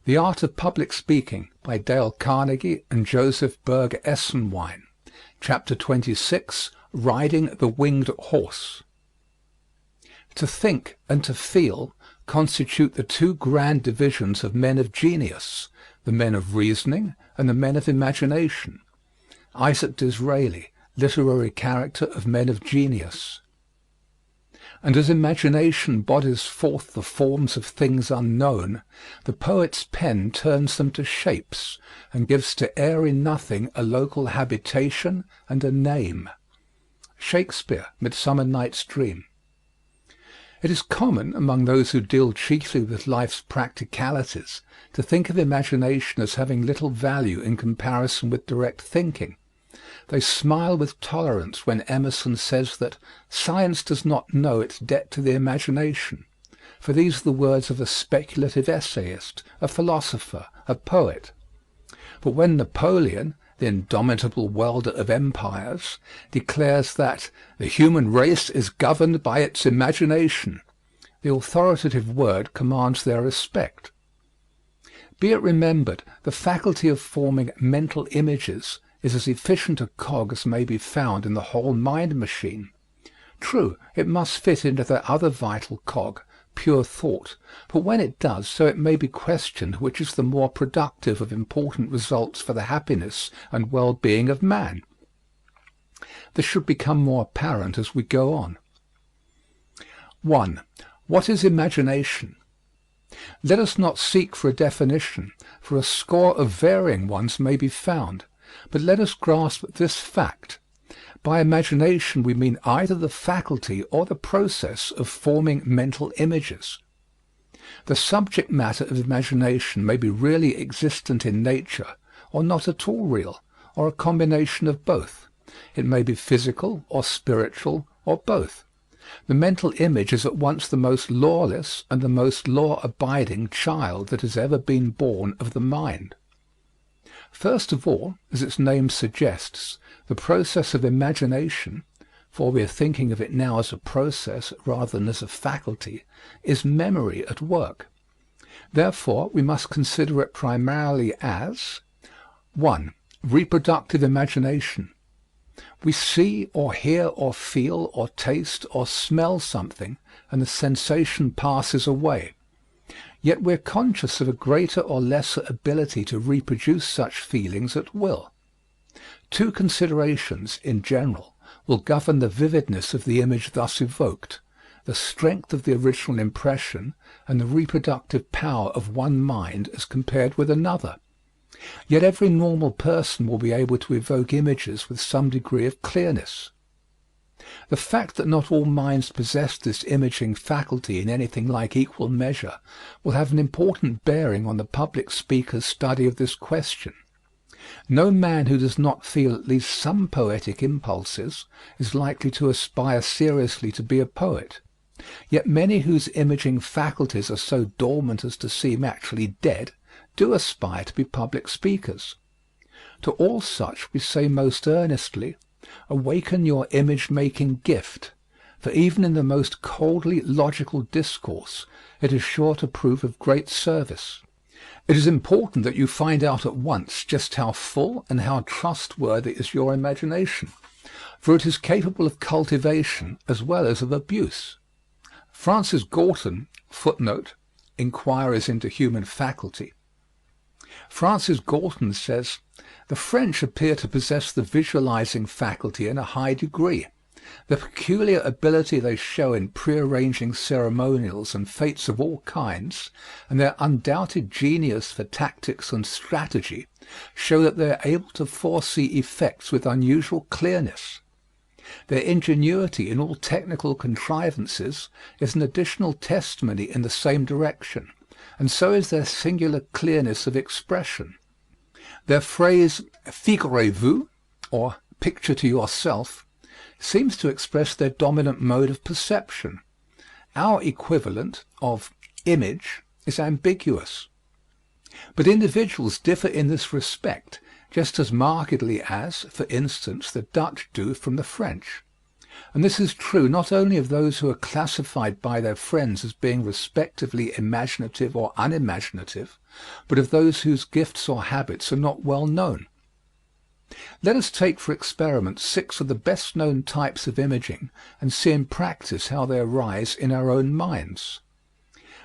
The Art of Public Speaking by Dale Carnegie and Joseph Berg Essenwein. Chapter 26, Riding the Winged Horse. To think and to feel constitute the two grand divisions of men of genius, the men of reasoning and the men of imagination. Isaac Disraeli, Literary Character of Men of Genius. And as imagination bodies forth the forms of things unknown, the poet's pen turns them to shapes, and gives to airy nothing a local habitation and a name. Shakespeare, Midsummer Night's Dream. It is common, among those who deal chiefly with life's practicalities, to think of imagination as having little value in comparison with direct thinking. They smile with tolerance when Emerson says that science does not know its debt to the imagination, for these are the words of a speculative essayist, a philosopher, a poet. But when Napoleon, the indomitable welder of empires, declares that the human race is governed by its imagination, the authoritative word commands their respect. Be it remembered, the faculty of forming mental images is as efficient a cog as may be found in the whole mind machine. True, it must fit into that other vital cog, pure thought, but when it does so it may be questioned which is the more productive of important results for the happiness and well-being of man. This should become more apparent as we go on. 1. What is imagination? Let us not seek for a definition, for a score of varying ones may be found. But let us grasp this fact. By imagination we mean either the faculty or the process of forming mental images. The subject matter of imagination may be really existent in nature, or not at all real, or a combination of both. It may be physical or spiritual, or both. The mental image is at once the most lawless and the most law-abiding child that has ever been born of the mind. First of all, as its name suggests, the process of imagination, for we are thinking of it now as a process rather than as a faculty, is memory at work. Therefore, we must consider it primarily as 1. Reproductive imagination. We see or hear or feel or taste or smell something, and the sensation passes away. Yet we are conscious of a greater or lesser ability to reproduce such feelings at will. Two considerations, in general, will govern the vividness of the image thus evoked: the strength of the original impression and the reproductive power of one mind as compared with another. Yet every normal person will be able to evoke images with some degree of clearness. The fact that not all minds possess this imaging faculty in anything like equal measure will have an important bearing on the public speaker's study of this question. No man who does not feel at least some poetic impulses is likely to aspire seriously to be a poet. Yet many whose imaging faculties are so dormant as to seem actually dead do aspire to be public speakers. To all such we say most earnestly, awaken your image-making gift, for even in the most coldly logical discourse it is sure to prove of great service. It is important that you find out at once just how full and how trustworthy is your imagination, for it is capable of cultivation as well as of abuse. Francis Galton, footnote, Inquiries into Human Faculty. Francis Galton says, "The French appear to possess the visualizing faculty in a high degree. The peculiar ability they show in prearranging ceremonials and fêtes of all kinds, and their undoubted genius for tactics and strategy, show that they are able to foresee effects with unusual clearness. Their ingenuity in all technical contrivances is an additional testimony in the same direction, and so is their singular clearness of expression. Their phrase figurez-vous, or picture to yourself, seems to express their dominant mode of perception. Our equivalent of image is ambiguous. But individuals differ in this respect just as markedly as, for instance, the Dutch do from the French. And this is true not only of those who are classified by their friends as being respectively imaginative or unimaginative, but of those whose gifts or habits are not well known. Let us take for experiment 6 of the best known types of imaging and see in practice how they arise in our own minds.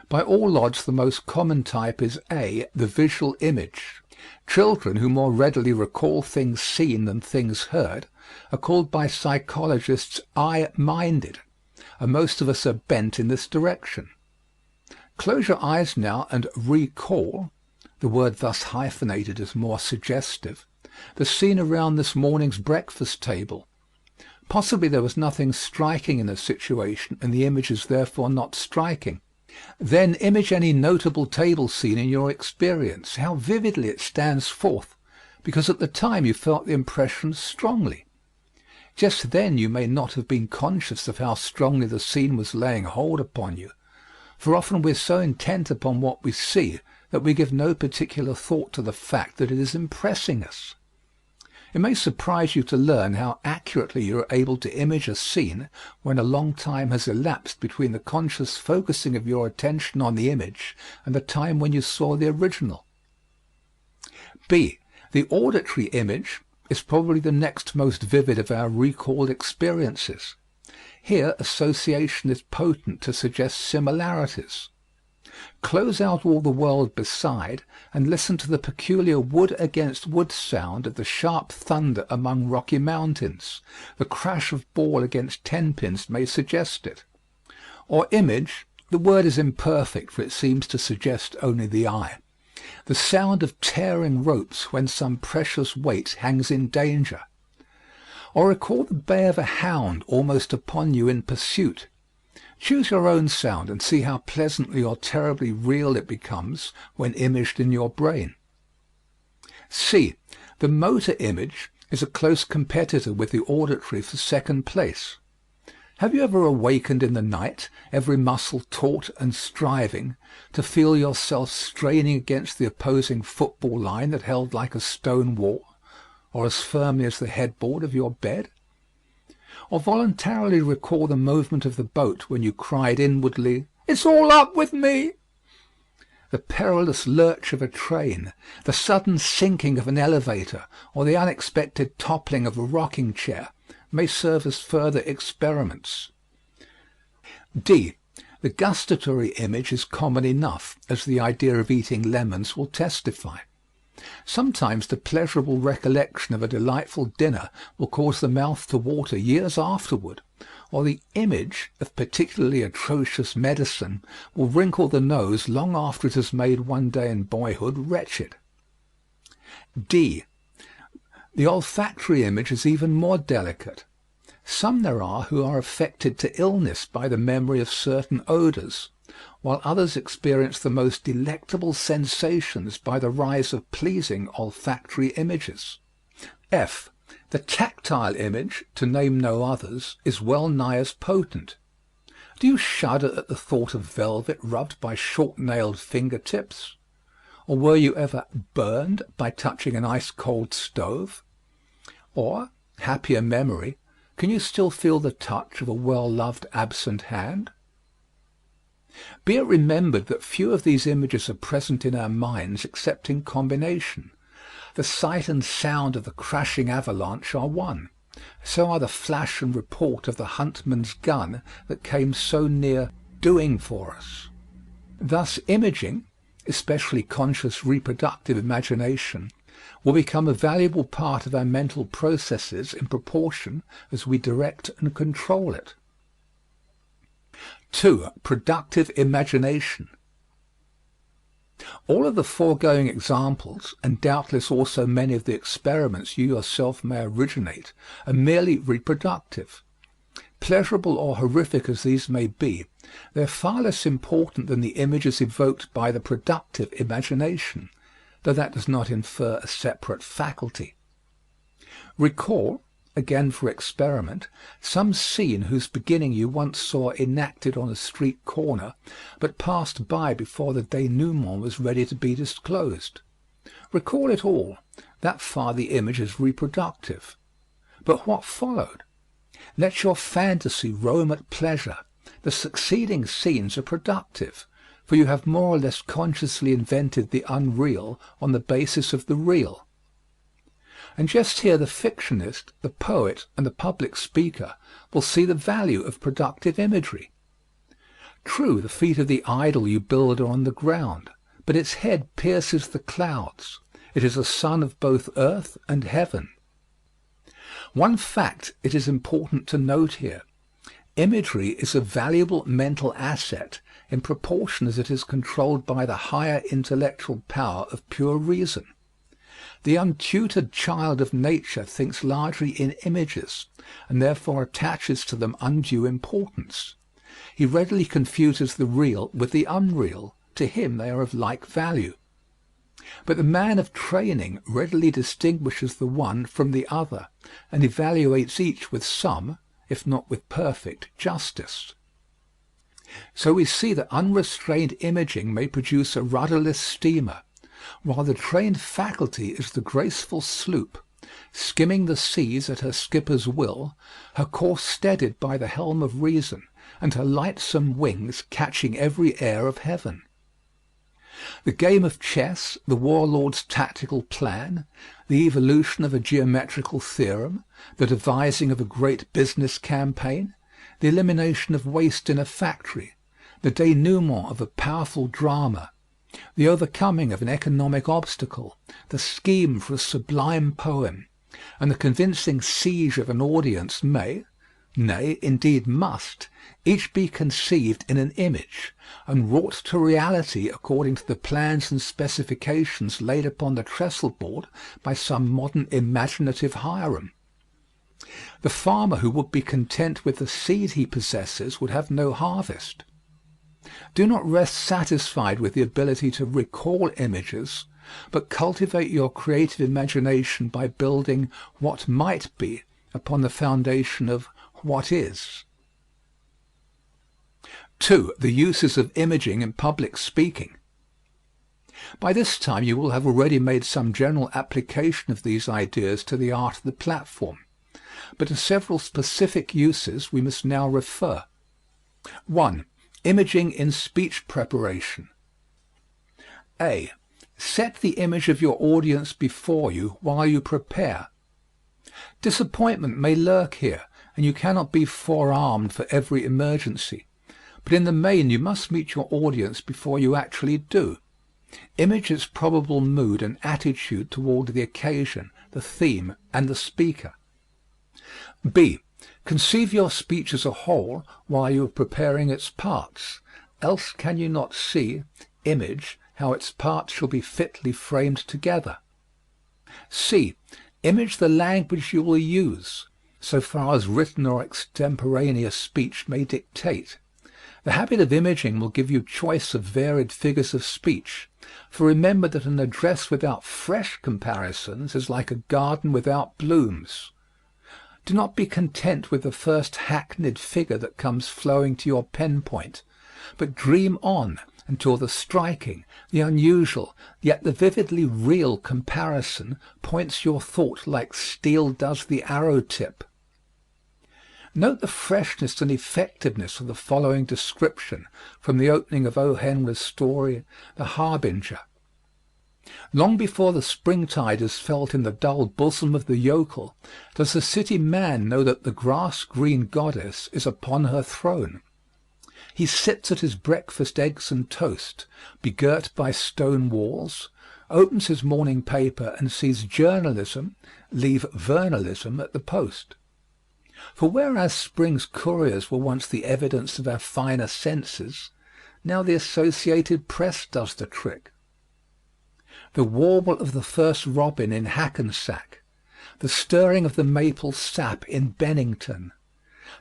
By all odds the most common type is A, the visual image. Children who more readily recall things seen than things heard are called by psychologists eye-minded, and most of us are bent in this direction. Close your eyes now and recall, the word thus hyphenated is more suggestive, the scene around this morning's breakfast table. Possibly there was nothing striking in the situation, and the image is therefore not striking. Then image any notable table scene in your experience, how vividly it stands forth, because at the time you felt the impression strongly. Just then you may not have been conscious of how strongly the scene was laying hold upon you, for often we are so intent upon what we see that we give no particular thought to the fact that it is impressing us. It may surprise you to learn how accurately you are able to image a scene when a long time has elapsed between the conscious focusing of your attention on the image and the time when you saw the original. B. The auditory image is probably the next most vivid of our recalled experiences. Here association is potent to suggest similarities. Close out all the world beside and listen to the peculiar wood against wood sound of the sharp thunder among rocky mountains. The crash of ball against tenpins may suggest it. Or image, the word is imperfect, for it seems to suggest only the eye. The sound of tearing ropes when some precious weight hangs in danger. Or recall the bay of a hound almost upon you in pursuit. Choose your own sound and see how pleasantly or terribly real it becomes when imaged in your brain. C. The motor image is a close competitor with the auditory for second place. Have you ever awakened in the night, every muscle taut and striving, to feel yourself straining against the opposing football line that held like a stone wall, or as firmly as the headboard of your bed? Or voluntarily recall the movement of the boat when you cried inwardly, "It's all up with me!" The perilous lurch of a train, the sudden sinking of an elevator, or the unexpected toppling of a rocking chair may serve as further experiments. D. The gustatory image is common enough, as the idea of eating lemons will testify. Sometimes the pleasurable recollection of a delightful dinner will cause the mouth to water years afterward, or the image of particularly atrocious medicine will wrinkle the nose long after it has made one day in boyhood wretched. D. The olfactory image is even more delicate. Some there are who are affected to illness by the memory of certain odors, while others experience the most delectable sensations by the rise of pleasing olfactory images. F. The tactile image, to name no others, is well nigh as potent. Do you shudder at the thought of velvet rubbed by short-nailed finger-tips? Or were you ever burned by touching an ice-cold stove? Or, happier memory, can you still feel the touch of a well-loved absent hand? Be it remembered that few of these images are present in our minds except in combination. The sight and sound of the crashing avalanche are one. So are the flash and report of the huntman's gun that came so near doing for us. Thus imaging, especially conscious reproductive imagination, will become a valuable part of our mental processes in proportion as we direct and control it. 2. Productive imagination. All of the foregoing examples, and doubtless also many of the experiments you yourself may originate, are merely reproductive. Pleasurable or horrific as these may be, they are far less important than the images evoked by the productive imagination, though that does not infer a separate faculty. Recall, again for experiment, some scene whose beginning you once saw enacted on a street corner, but passed by before the denouement was ready to be disclosed. Recall it all. That far the image is reproductive. But what followed? Let your fantasy roam at pleasure. The succeeding scenes are productive, for you have more or less consciously invented the unreal on the basis of the real. And just here the fictionist, the poet, and the public speaker will see the value of productive imagery. True, the feet of the idol you build are on the ground, but its head pierces the clouds. It is a son of both earth and heaven. One fact it is important to note here. Imagery is a valuable mental asset in proportion as it is controlled by the higher intellectual power of pure reason. The untutored child of nature thinks largely in images, and therefore attaches to them undue importance. He readily confuses the real with the unreal. To him they are of like value. But the man of training readily distinguishes the one from the other, and evaluates each with some, if not with perfect, justice. So we see that unrestrained imaging may produce a rudderless steamer, while the trained faculty is the graceful sloop, skimming the seas at her skipper's will, her course steadied by the helm of reason, and her lightsome wings catching every air of heaven. The game of chess, the warlord's tactical plan, the evolution of a geometrical theorem, the devising of a great business campaign, the elimination of waste in a factory, the denouement of a powerful drama, the overcoming of an economic obstacle, the scheme for a sublime poem, and the convincing siege of an audience may, nay, indeed must, each be conceived in an image, and wrought to reality according to the plans and specifications laid upon the trestle-board by some modern imaginative Hiram. The farmer who would be content with the seed he possesses would have no harvest. Do not rest satisfied with the ability to recall images, but cultivate your creative imagination by building what might be upon the foundation of what is. 2. The uses of imaging in public speaking. By this time you will have already made some general application of these ideas to the art of the platform, but to several specific uses we must now refer. 1. Imaging in speech preparation. A. Set the image of your audience before you while you prepare. Disappointment may lurk here, and you cannot be forearmed for every emergency. But in the main you must meet your audience before you actually do. Image its probable mood and attitude toward the occasion, the theme, and the speaker. B. Conceive your speech as a whole while you are preparing its parts, else can you not see, image, how its parts shall be fitly framed together. C. Image the language you will use, so far as written or extemporaneous speech may dictate. The habit of imaging will give you choice of varied figures of speech, for remember that an address without fresh comparisons is like a garden without blooms. Do not be content with the first hackneyed figure that comes flowing to your pen point, but dream on until the striking, the unusual, yet the vividly real comparison points your thought like steel does the arrow tip. Note the freshness and effectiveness of the following description from the opening of O. Henry's story, The Harbinger. Long before the springtide is felt in the dull bosom of the yokel, does the city man know that the grass-green goddess is upon her throne. He sits at his breakfast eggs and toast, begirt by stone walls, opens his morning paper and sees journalism leave vernalism at the post. For whereas spring's couriers were once the evidence of our finer senses, now the Associated Press does the trick. The warble of the first robin in Hackensack, the stirring of the maple sap in Bennington,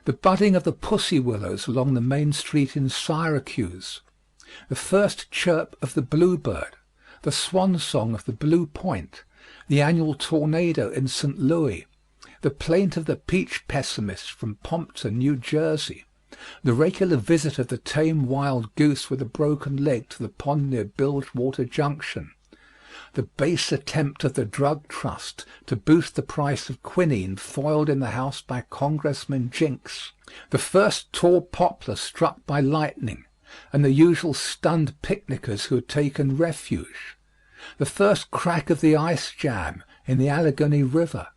the budding of the pussy willows along the main street in Syracuse, the first chirp of the bluebird, the swan song of the Blue Point, the annual tornado in St. Louis, the plaint of the peach pessimist from Pompton, New Jersey, the regular visit of the tame wild goose with a broken leg to the pond near Bilgewater Junction, the base attempt of the drug trust to boost the price of quinine foiled in the House by Congressman Jinks, the first tall poplar struck by lightning, and the usual stunned picnickers who had taken refuge, the first crack of the ice jam in the Allegheny River,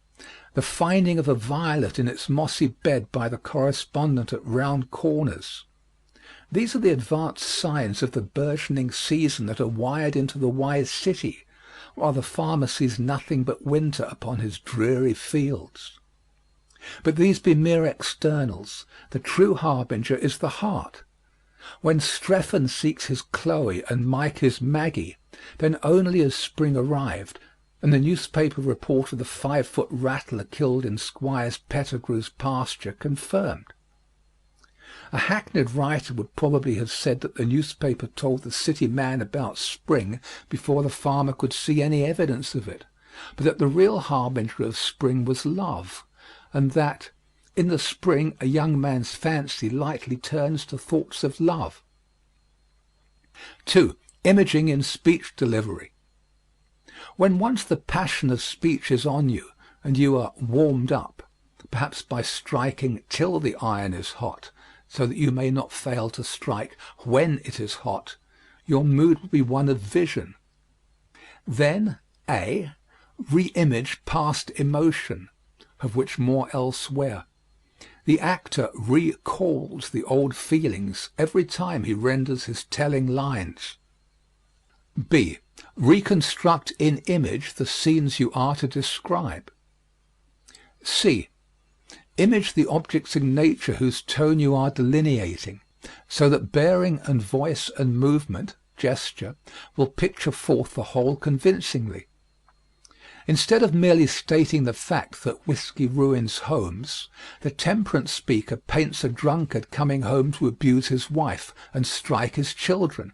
the finding of a violet in its mossy bed by the correspondent at Round Corners. These are the advanced signs of the burgeoning season that are wired into the wise city, while the farmer sees nothing but winter upon his dreary fields. But these be mere externals. The true harbinger is the heart. When Strephon seeks his Chloe and Mike his Maggie, then only has spring arrived, and the newspaper report of the 5-foot rattler killed in Squires Pettigrew's pasture confirmed. A hackneyed writer would probably have said that the newspaper told the city man about spring before the farmer could see any evidence of it, but that the real harbinger of spring was love, and that in the spring a young man's fancy lightly turns to thoughts of love. 2. Imaging in speech delivery. When once the passion of speech is on you, and you are warmed up, perhaps by striking till the iron is hot, so that you may not fail to strike when it is hot, your mood will be one of vision. Then (a) re-image past emotion, of which more elsewhere. The actor recalls the old feelings every time he renders his telling lines. (b) Reconstruct in image the scenes you are to describe. (c) Image the objects in nature whose tone you are delineating, so that bearing and voice and movement (gesture) will picture forth the whole convincingly. Instead of merely stating the fact that whiskey ruins homes, the temperance speaker paints a drunkard coming home to abuse his wife and strike his children.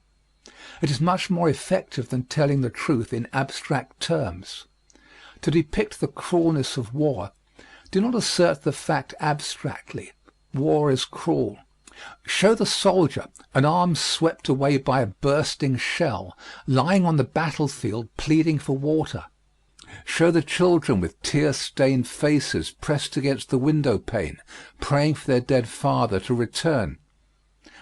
It is much more effective than telling the truth in abstract terms. To depict the cruelness of war, do not assert the fact abstractly. War is cruel. Show the soldier, an arm swept away by a bursting shell, lying on the battlefield pleading for water. Show the children with tear-stained faces pressed against the window-pane, praying for their dead father to return.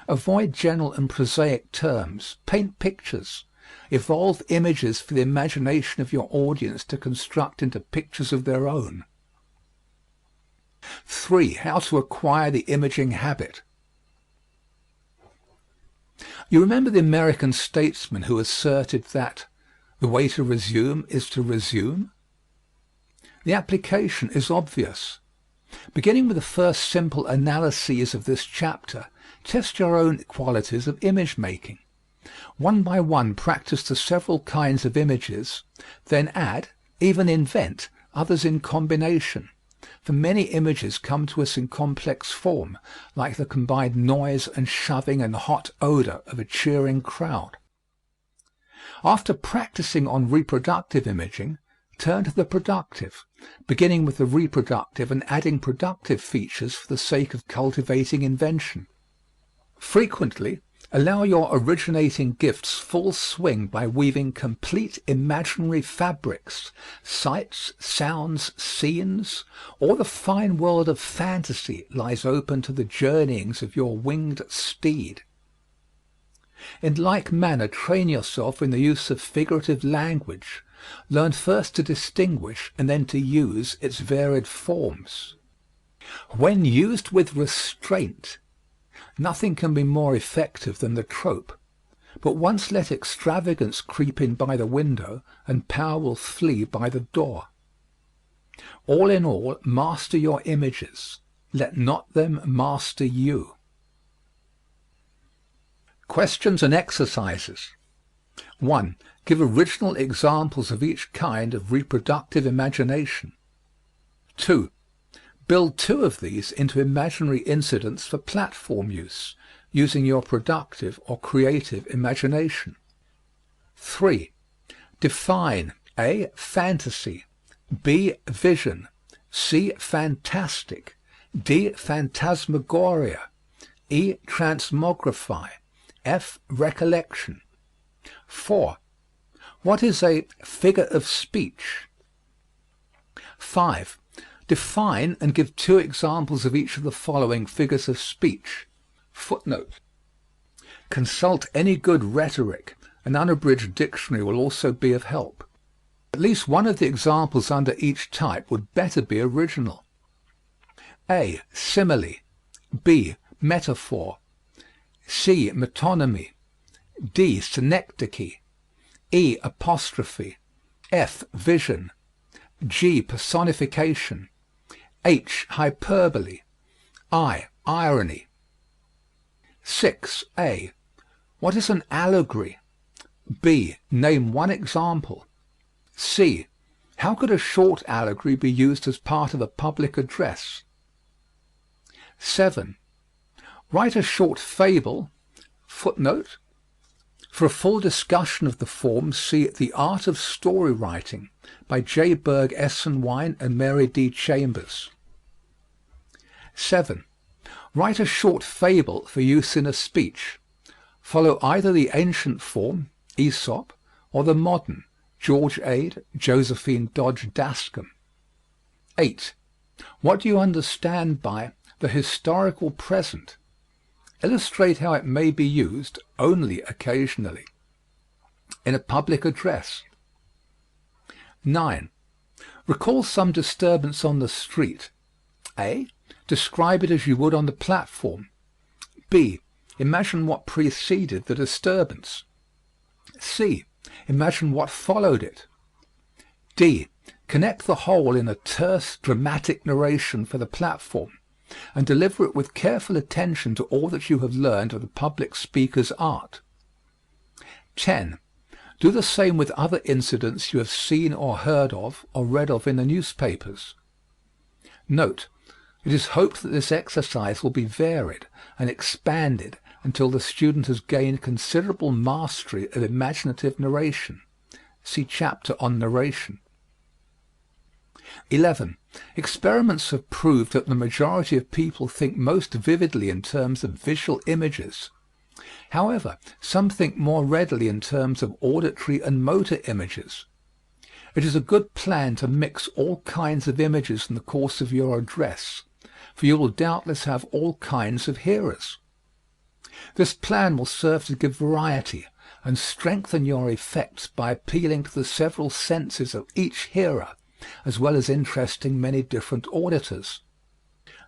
Avoid general and prosaic terms. Paint pictures. Evolve images for the imagination of your audience to construct into pictures of their own. 3. How to acquire the imaging habit. You remember the American statesman who asserted that the way to resume is to resume? The application is obvious. Beginning with the first simple analyses of this chapter, test your own qualities of image-making. One by one practice the several kinds of images, then add, even invent, others in combination. For many images come to us in complex form, like the combined noise and shoving and hot odor of a cheering crowd. After practicing on reproductive imaging, turn to the productive, beginning with the reproductive and adding productive features for the sake of cultivating invention. Frequently, allow your originating gifts full swing by weaving complete imaginary fabrics, sights, sounds, scenes, or the fine world of fantasy lies open to the journeyings of your winged steed. In like manner, train yourself in the use of figurative language. Learn first to distinguish and then to use its varied forms. When used with restraint, nothing can be more effective than the trope, but once let extravagance creep in by the window, and power will flee by the door. All in all, master your images. Let not them master you. Questions and exercises. 1. Give original examples of each kind of reproductive imagination. 2. Build 2 of these into imaginary incidents for platform use, using your productive or creative imagination. 3. Define A. Fantasy, B. Vision, C. Fantastic, D. Phantasmagoria, E. Transmogrify, F. Recollection. 4. What is a figure of speech? 5. Define and give 2 examples of each of the following figures of speech. Footnote. Consult any good rhetoric. An unabridged dictionary will also be of help. At least one of the examples under each type would better be original. A. Simile. B. Metaphor. C. Metonymy. D. Synecdoche. E. Apostrophe. F. Vision. G. Personification. H. Hyperbole. I. Irony. 6. A. What is an allegory? B. Name one example. C. How could a short allegory be used as part of a public address? 7. Write a short fable. Footnote. For a full discussion of the form, see The Art of Story Writing by J. Berg Essenwein and Mary D. Chambers. 7. Write a short fable for use in a speech. Follow either the ancient form, Aesop, or the modern, George Ade, Josephine Dodge Daskam. 8. What do you understand by the historical present? Illustrate how it may be used, only occasionally, in a public address. 9. Recall some disturbance on the street. A. Describe it as you would on the platform. B. Imagine what preceded the disturbance. C. Imagine what followed it. D. Connect the whole in a terse, dramatic narration for the platform, and deliver it with careful attention to all that you have learned of the public speaker's art. 10. Do the same with other incidents you have seen or heard of or read of in the newspapers. Note: it is hoped that this exercise will be varied and expanded until the student has gained considerable mastery of imaginative narration. See chapter on narration. 11. Experiments have proved that the majority of people think most vividly in terms of visual images. However, some think more readily in terms of auditory and motor images. It is a good plan to mix all kinds of images in the course of your address, for you will doubtless have all kinds of hearers. This plan will serve to give variety and strengthen your effects by appealing to the several senses of each hearer, as well as interesting many different auditors.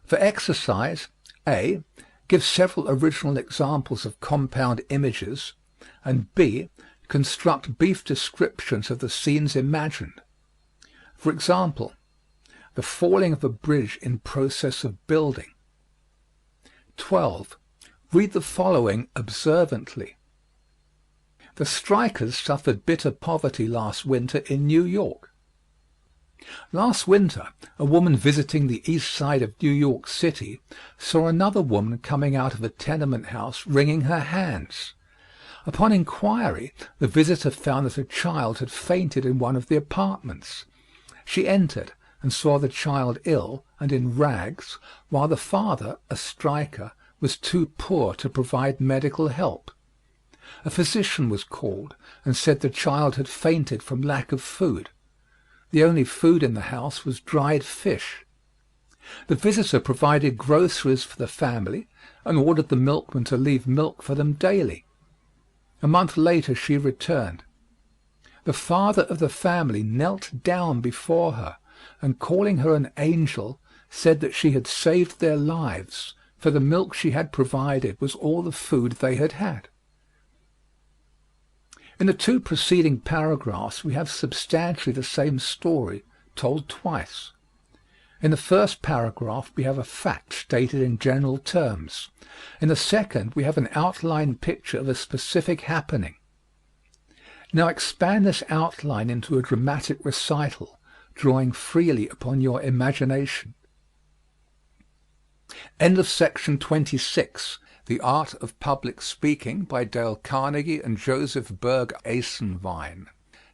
For exercise, A. Give several original examples of compound images, and B. Construct brief descriptions of the scenes imagined. For example, the falling of a bridge in process of building. 12. Read the following observantly. The strikers suffered bitter poverty last winter in New York. Last winter, a woman visiting the east side of New York City saw another woman coming out of a tenement house wringing her hands. Upon inquiry, the visitor found that a child had fainted in one of the apartments. She entered and saw the child ill and in rags, while the father, a striker, was too poor to provide medical help. A physician was called and said the child had fainted from lack of food. The only food in the house was dried fish. The visitor provided groceries for the family and ordered the milkman to leave milk for them daily. A month later she returned. The father of the family knelt down before her and, calling her an angel, said that she had saved their lives, for the milk she had provided was all the food they had had. In the 2 preceding paragraphs we have substantially the same story, told twice. In the first paragraph we have a fact stated in general terms. In the second we have an outline picture of a specific happening. Now expand this outline into a dramatic recital, drawing freely upon your imagination. End of section 26. The Art of Public Speaking by Dale Carnegie and Joseph Berg Eisenwein.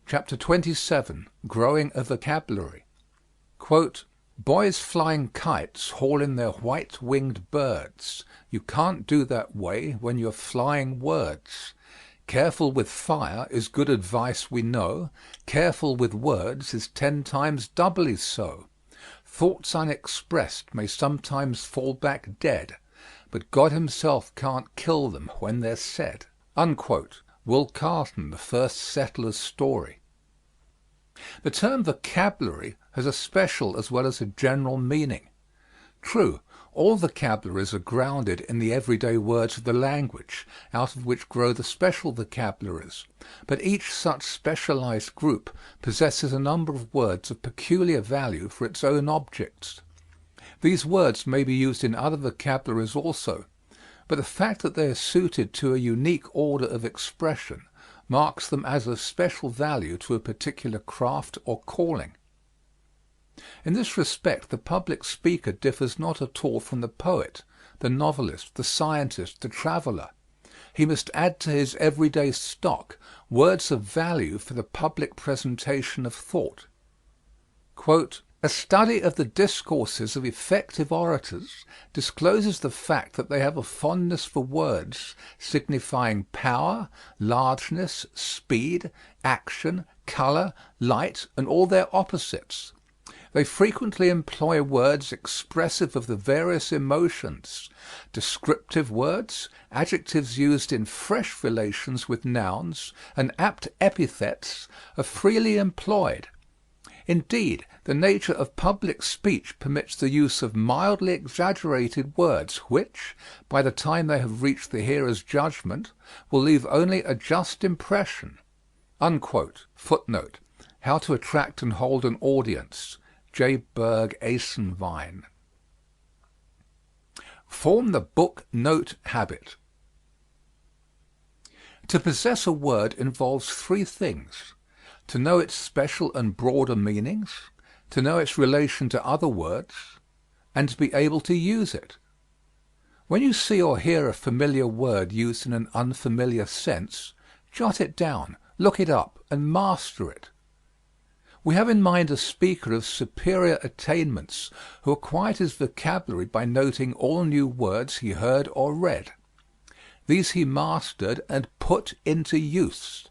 Chapter 27. Growing a Vocabulary. Quote, "Boys flying kites haul in their white-winged birds. You can't do that way when you're flying words. Careful with fire is good advice we know, careful with words is 10 times doubly so. Thoughts unexpressed may sometimes fall back dead, but God himself can't kill them when they're said. Unquote. Will Carleton, The First Settler's Story. The term vocabulary has a special as well as a general meaning. True, all vocabularies are grounded in the everyday words of the language, out of which grow the special vocabularies, but each such specialized group possesses a number of words of peculiar value for its own objects. These words may be used in other vocabularies also, but the fact that they are suited to a unique order of expression marks them as of special value to a particular craft or calling. In this respect the public speaker differs not at all from the poet, the novelist, the scientist, the traveler. He must add to his everyday stock words of value for the public presentation of thought. Quote, "A study of the discourses of effective orators discloses the fact that they have a fondness for words signifying power, largeness, speed, action, color, light, and all their opposites. They frequently employ words expressive of the various emotions. Descriptive words, adjectives used in fresh relations with nouns, and apt epithets are freely employed. Indeed, the nature of public speech permits the use of mildly exaggerated words which, by the time they have reached the hearer's judgment, will leave only a just impression." Unquote. Footnote: How to Attract and Hold an Audience. J. Berg Eisenwein. Form the book note habit. To possess a word involves 3 things: to know its special and broader meanings, to know its relation to other words, and to be able to use it. When you see or hear a familiar word used in an unfamiliar sense, jot it down, look it up, and master it. We have in mind a speaker of superior attainments who acquired his vocabulary by noting all new words he heard or read. These he mastered and put into use.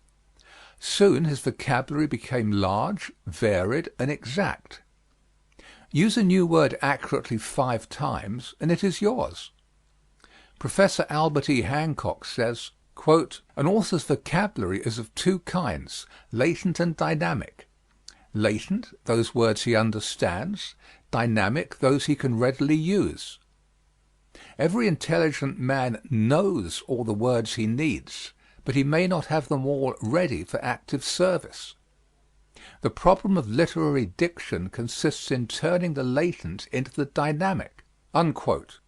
Soon his vocabulary became large, varied, and exact. Use a new word accurately 5 times, and it is yours. Professor Albert E. Hancock says, quote, "An author's vocabulary is of 2 kinds, latent and dynamic. Latent, those words he understands; dynamic, those he can readily use. Every intelligent man knows all the words he needs, but he may not have them all ready for active service. The problem of literary diction consists in turning the latent into the dynamic." Unquote.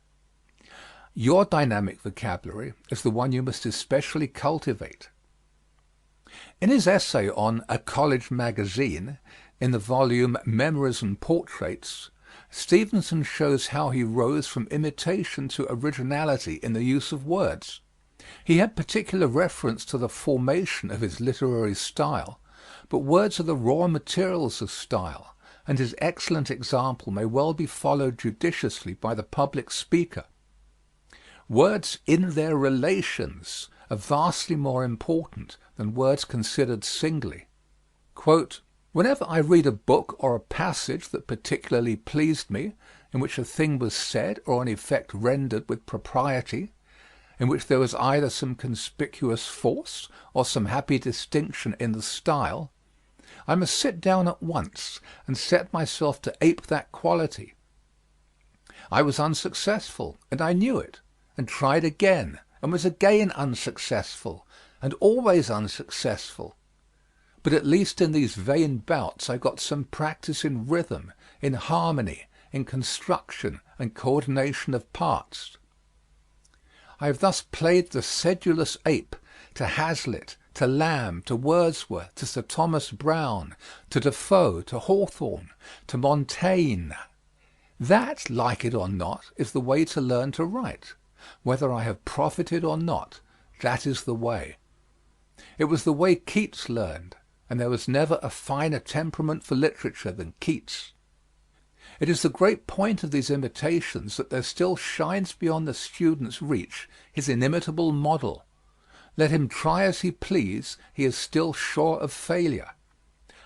Your dynamic vocabulary is the one you must especially cultivate. In his essay on A College Magazine, in the volume Memories and Portraits, Stevenson shows how he rose from imitation to originality in the use of words. He had particular reference to the formation of his literary style, but words are the raw materials of style, and his excellent example may well be followed judiciously by the public speaker. Words in their relations are vastly more important than words considered singly. Quote, "Whenever I read a book or a passage that particularly pleased me, in which a thing was said or an effect rendered with propriety, in which there was either some conspicuous force or some happy distinction in the style, I must sit down at once and set myself to ape that quality. I was unsuccessful, and I knew it, and tried again, and was again unsuccessful, and always unsuccessful. But at least in these vain bouts I got some practice in rhythm, in harmony, in construction and coordination of parts. I have thus played the sedulous ape to Hazlitt, to Lamb, to Wordsworth, to Sir Thomas Browne, to Defoe, to Hawthorne, to Montaigne. That, like it or not, is the way to learn to write. Whether I have profited or not, that is the way. It was the way Keats learned, and there was never a finer temperament for literature than Keats. It is the great point of these imitations that there still shines beyond the student's reach his inimitable model. Let him try as he please, he is still sure of failure.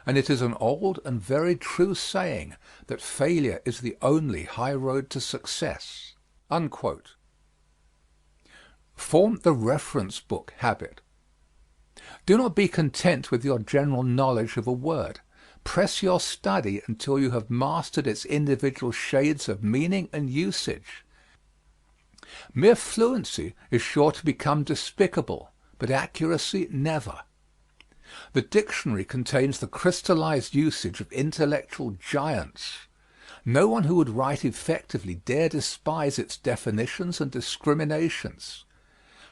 And it is an old and very true saying that failure is the only high road to success." Unquote. Form the reference book habit. Do not be content with your general knowledge of a word. Press your study until you have mastered its individual shades of meaning and usage. Mere fluency is sure to become despicable, but accuracy never. The dictionary contains the crystallized usage of intellectual giants. No one who would write effectively dare despise its definitions and discriminations.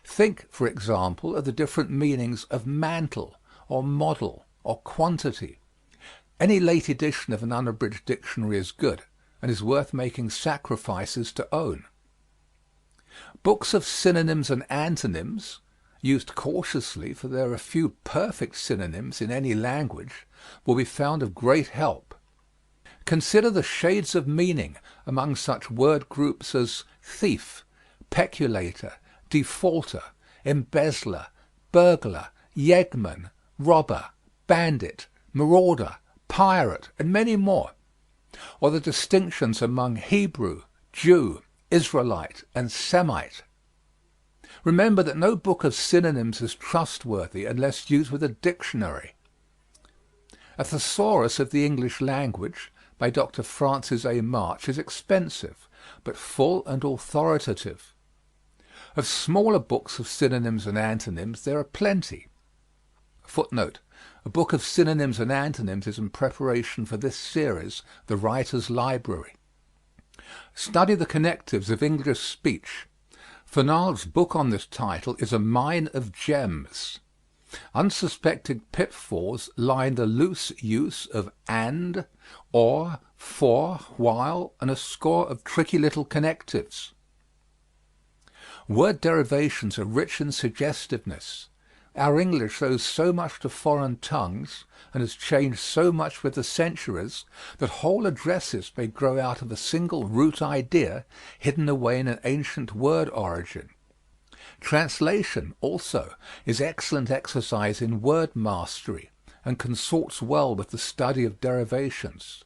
Think, for example, of the different meanings of mantle, or model, or quantity. Any late edition of an unabridged dictionary is good, and is worth making sacrifices to own. Books of synonyms and antonyms, used cautiously, for there are few perfect synonyms in any language, will be found of great help. Consider the shades of meaning among such word groups as thief, peculator, defaulter, embezzler, burglar, yeggman, robber, bandit, marauder, pirate, and many more, or the distinctions among Hebrew, Jew, Israelite, and Semite. Remember that no book of synonyms is trustworthy unless used with a dictionary. A Thesaurus of the English Language by Dr. Francis A. March is expensive, but full and authoritative. Of smaller books of synonyms and antonyms there are plenty. Footnote: a book of synonyms and antonyms is in preparation for this series, The Writer's Library. Study the connectives of English speech. Fernald's book on this title is a mine of gems. Unsuspected pitfalls lie in the loose use of and, or, for, while, and a score of tricky little connectives. Word derivations are rich in suggestiveness. Our English owes so much to foreign tongues, and has changed so much with the centuries, that whole addresses may grow out of a single root idea hidden away in an ancient word origin. Translation, also, is excellent exercise in word mastery, and consorts well with the study of derivations.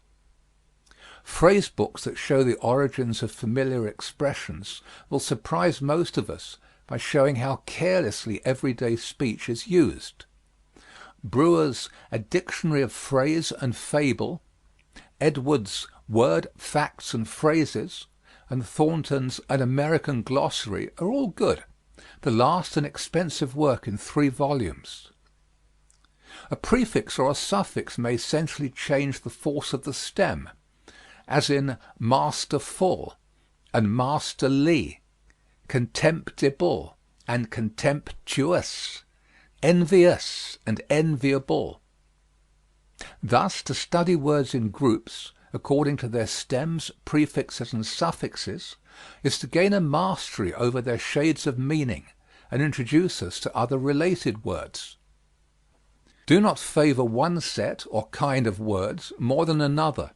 Phrase books that show the origins of familiar expressions will surprise most of us by showing how carelessly everyday speech is used. Brewer's A Dictionary of Phrase and Fable, Edwards' Word, Facts, and Phrases, and Thornton's An American Glossary are all good, the last an expensive work in 3 volumes. A prefix or a suffix may essentially change the force of the stem, as in masterful and masterly, contemptible and contemptuous, envious and enviable. Thus, to study words in groups, according to their stems, prefixes, and suffixes, is to gain a mastery over their shades of meaning, and introduce us to other related words. Do not favor one set or kind of words more than another.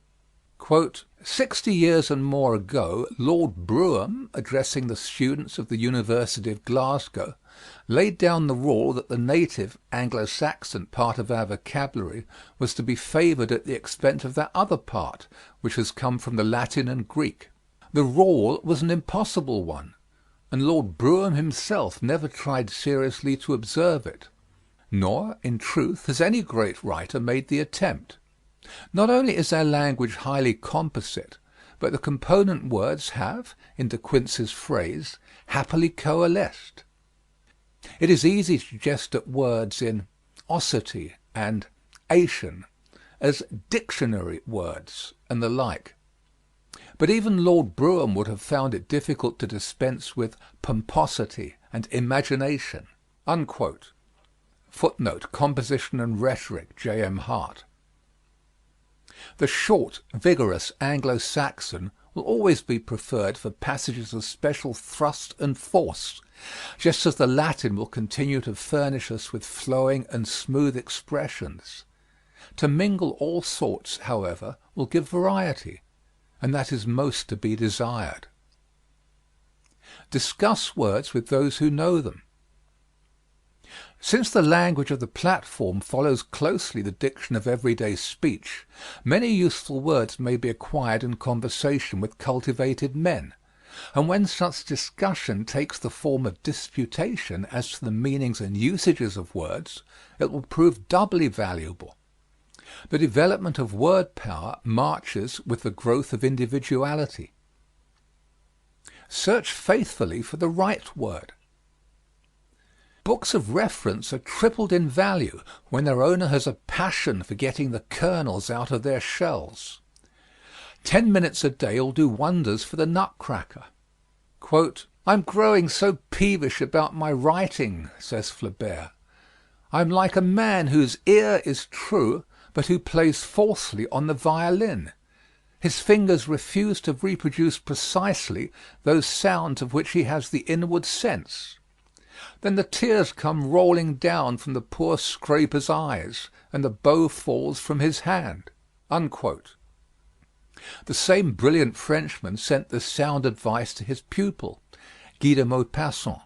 60 years and more ago, Lord Brougham, addressing the students of the University of Glasgow, laid down the rule that the native Anglo-Saxon part of our vocabulary was to be favored at the expense of that other part, which has come from the Latin and Greek. The rule was an impossible one, and Lord Brougham himself never tried seriously to observe it. Nor, in truth, has any great writer made the attempt. Not only is our language highly composite, but the component words have, in De Quincey's phrase, happily coalesced. It is easy to jest at words in osity and ation as dictionary words and the like. But even Lord Brougham would have found it difficult to dispense with pomposity and imagination. Unquote. Footnote: Composition and Rhetoric, J.M. Hart. The short, vigorous Anglo-Saxon will always be preferred for passages of special thrust and force, just as the Latin will continue to furnish us with flowing and smooth expressions. To mingle all sorts, however, will give variety, and that is most to be desired. Discuss words with those who know them. Since the language of the platform follows closely the diction of everyday speech, many useful words may be acquired in conversation with cultivated men, and when such discussion takes the form of disputation as to the meanings and usages of words, it will prove doubly valuable. The development of word power marches with the growth of individuality. Search faithfully for the right word. Books of reference are tripled in value when their owner has a passion for getting the kernels out of their shells. 10 minutes a day will do wonders for the nutcracker. "I'm growing so peevish about my writing," says Flaubert. "I'm like a man whose ear is true, but who plays falsely on the violin. His fingers refuse to reproduce precisely those sounds of which he has the inward sense. Then the tears come rolling down from the poor scraper's eyes, and the bow falls from his hand." Unquote. The same brilliant Frenchman sent this sound advice to his pupil, Guy de Maupassant.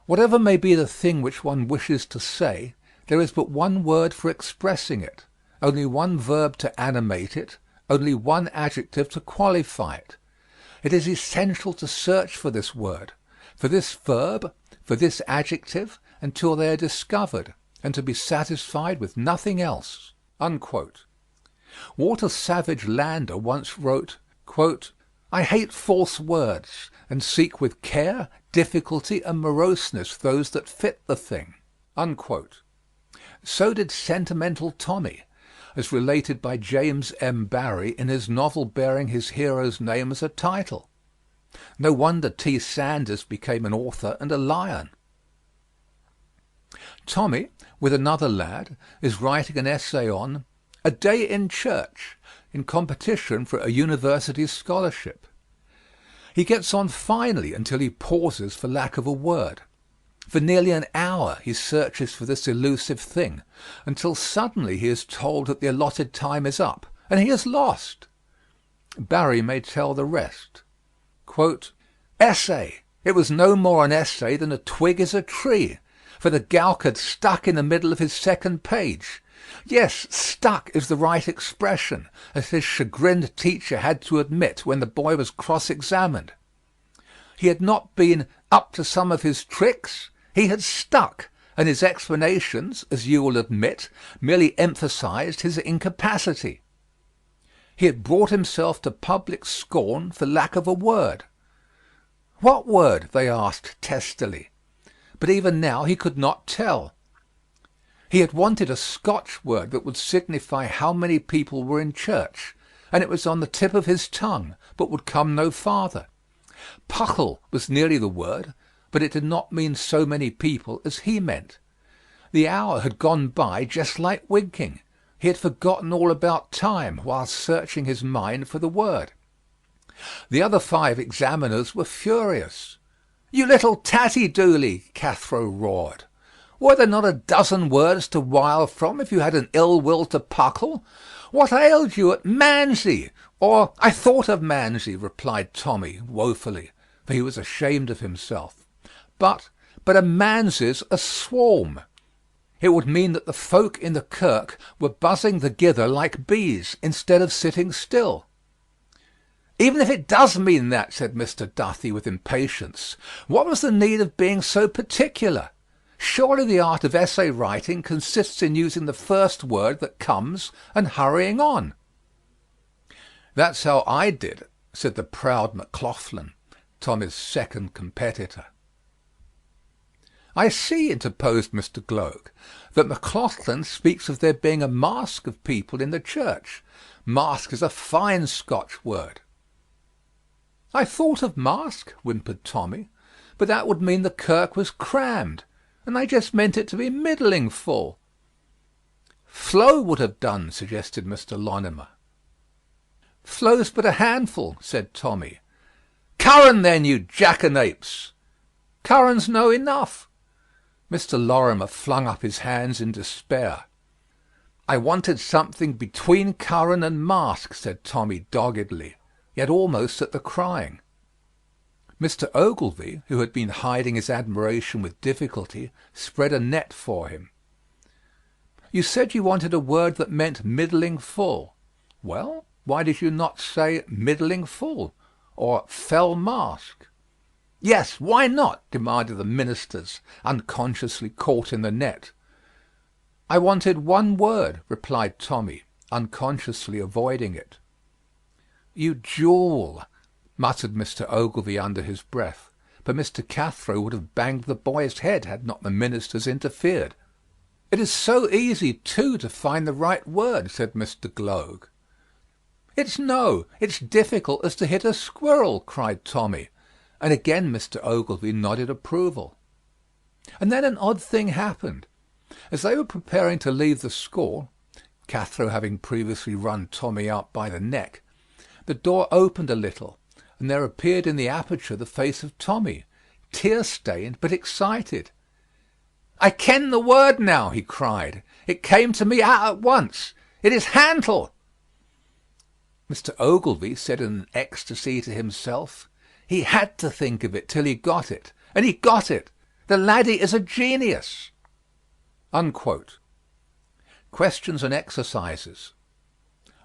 "Whatever may be the thing which one wishes to say, there is but one word for expressing it, only one verb to animate it, only one adjective to qualify it. It is essential to search for this word, for this verb, for this adjective, until they are discovered, and to be satisfied with nothing else." Unquote. Walter Savage Landor once wrote, "I hate false words, and seek with care, difficulty, and moroseness those that fit the thing." Unquote. So did Sentimental Tommy, as related by James M. Barrie in his novel bearing his hero's name as a title. No wonder T. Sandys became an author and a lion. Tommy, with another lad, is writing an essay on "A Day in Church," in competition for a university scholarship. He gets on finely until he pauses for lack of a word. For nearly an hour he searches for this elusive thing, until suddenly he is told that the allotted time is up, and he is lost. Barrie may tell the rest. "Essay! It was no more an essay than a twig is a tree, for the gowk had stuck in the middle of his second page. Yes, stuck is the right expression, as his chagrined teacher had to admit when the boy was cross-examined. He had not been up to some of his tricks, he had stuck, and his explanations, as you will admit, merely emphasized his incapacity. He had brought himself to public scorn for lack of a word." "What word?" they asked testily. But even now he could not tell. He had wanted a Scotch word that would signify how many people were in church, and it was on the tip of his tongue, but would come no farther. Puckle was nearly the word, but it did not mean so many people as he meant. The hour had gone by just like winking. He had forgotten all about time while searching his mind for the word. The other 5 examiners were furious. "You little tatty dooley," Cathro roared. "Were there not a dozen words to wile from if you had an ill will to Puckle? What ailed you at Manzy?" Or "I thought of Manzy," replied Tommy woefully, for he was ashamed of himself. But a Manzy's a swarm. It would mean that the folk in the kirk were buzzing thegither like bees, instead of sitting still. "Even if it does mean that," said Mr. Duthie with impatience, "what was the need of being so particular? Surely the art of essay writing consists in using the first word that comes and hurrying on." "That's how I did," said the proud McLaughlan, Tommy's second competitor. "I see," interposed Mr. Gloag, "that McLaughlan speaks of there being a mask of people in the church. Mask is a fine Scotch word." "I thought of mask," whimpered Tommy, "but that would mean the kirk was crammed, and I just meant it to be middling full." "Flow would have done," suggested Mr. Lonimer. "Flow's but a handful," said Tommy. "Curran, then, you jackanapes." "Curran's no enough." Mr. Lorimer flung up his hands in despair. "I wanted something between curran and mask," said Tommy doggedly, yet almost at the crying. Mr. Ogilvy, who had been hiding his admiration with difficulty, spread a net for him. "You said you wanted a word that meant middling full. Well, why did you not say middling full, or fell mask?" "Yes, why not?" demanded the ministers, unconsciously caught in the net. "I wanted one word," replied Tommy, unconsciously avoiding it. "You jewel," muttered Mr. Ogilvy under his breath, but Mr. Cathro would have banged the boy's head had not the ministers interfered. "It is so easy, too, to find the right word," said Mr. Gloag. "It's difficult as to hit a squirrel," cried Tommy, and again Mr. Ogilvy nodded approval. And then an odd thing happened. As they were preparing to leave the school, Cathro having previously run Tommy out by the neck, the door opened a little, and there appeared in the aperture the face of Tommy, tear-stained but excited. "I ken the word now," he cried. "It came to me at once. It is hantle." Mr. Ogilvy said in an ecstasy to himself, "He had to think of it till he got it, and he got it. The laddie is a genius." Unquote. Questions and exercises.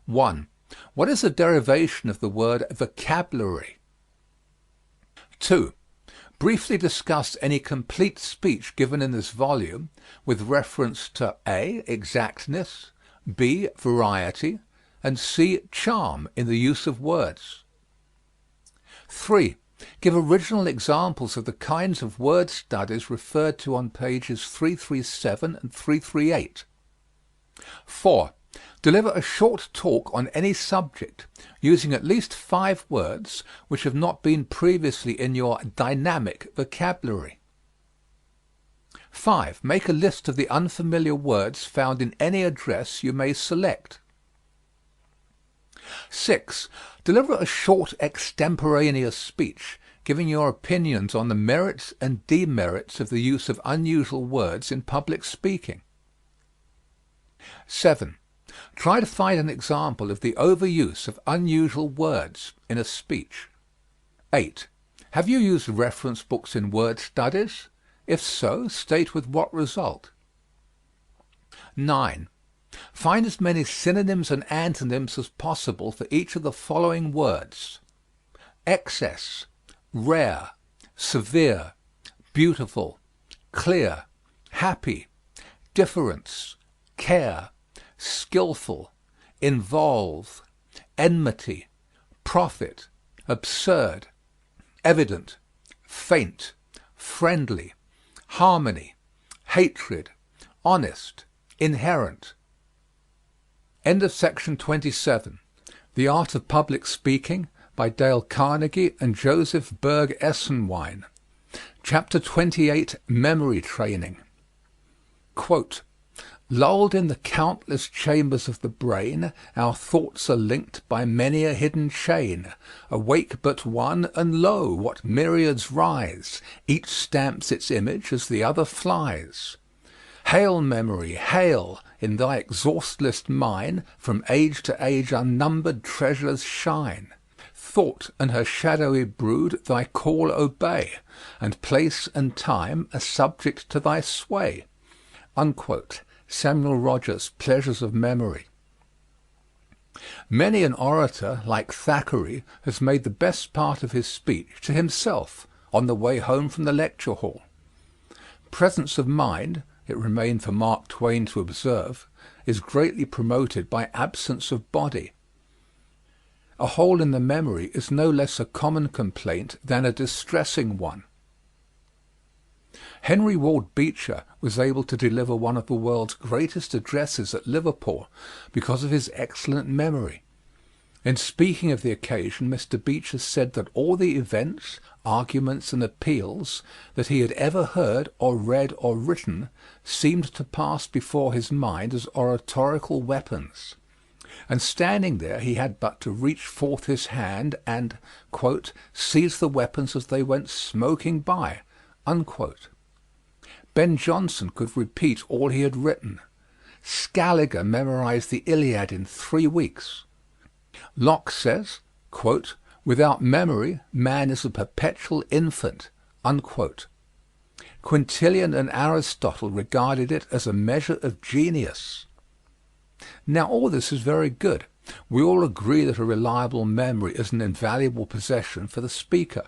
1. What is the derivation of the word vocabulary? 2. Briefly discuss any complete speech given in this volume with reference to A. Exactness, B. Variety, and C. Charm in the use of words. 3. Give original examples of the kinds of word studies referred to on pages 337 and 338. 4. Deliver a short talk on any subject, using at least 5 words which have not been previously in your dynamic vocabulary. 5. Make a list of the unfamiliar words found in any address you may select. 6. Deliver a short extemporaneous speech, giving your opinions on the merits and demerits of the use of unusual words in public speaking. 7. Try to find an example of the overuse of unusual words in a speech. 8. Have you used reference books in word studies? If so, state with what result. 9. Find as many synonyms and antonyms as possible for each of the following words: excess, rare, severe, beautiful, clear, happy, difference, care, skillful, involve, enmity, profit, absurd, evident, faint, friendly, harmony, hatred, honest, inherent. End of section 27. The Art of Public Speaking by Dale Carnegie and Joseph Berg Essenwein. Chapter 28, Memory Training. Quote, "Lulled in the countless chambers of the brain, our thoughts are linked by many a hidden chain. Awake but one, and lo, what myriads rise! Each stamps its image as the other flies. Hail, memory, hail! In thy exhaustless mine, from age to age unnumbered treasures shine. Thought and her shadowy brood thy call obey, and place and time are subject to thy sway." Unquote. Samuel Rogers, Pleasures of Memory. Many an orator, like Thackeray, has made the best part of his speech to himself on the way home from the lecture hall. Presence of mind, it remained for Mark Twain to observe, is greatly promoted by absence of body. A hole in the memory is no less a common complaint than a distressing one. Henry Ward Beecher was able to deliver one of the world's greatest addresses at Liverpool because of his excellent memory. In speaking of the occasion, Mr. Beecher said that all the events, arguments, and appeals that he had ever heard or read or written seemed to pass before his mind as oratorical weapons. And standing there he had but to reach forth his hand and, quote, "seize the weapons as they went smoking by." Unquote. Ben Jonson could repeat all he had written. Scaliger memorized the Iliad in 3 weeks. Locke says, quote, Without memory, man is a perpetual infant. Unquote. Quintilian and Aristotle regarded it as a measure of genius. Now all this is very good. We all agree that a reliable memory is an invaluable possession for the speaker.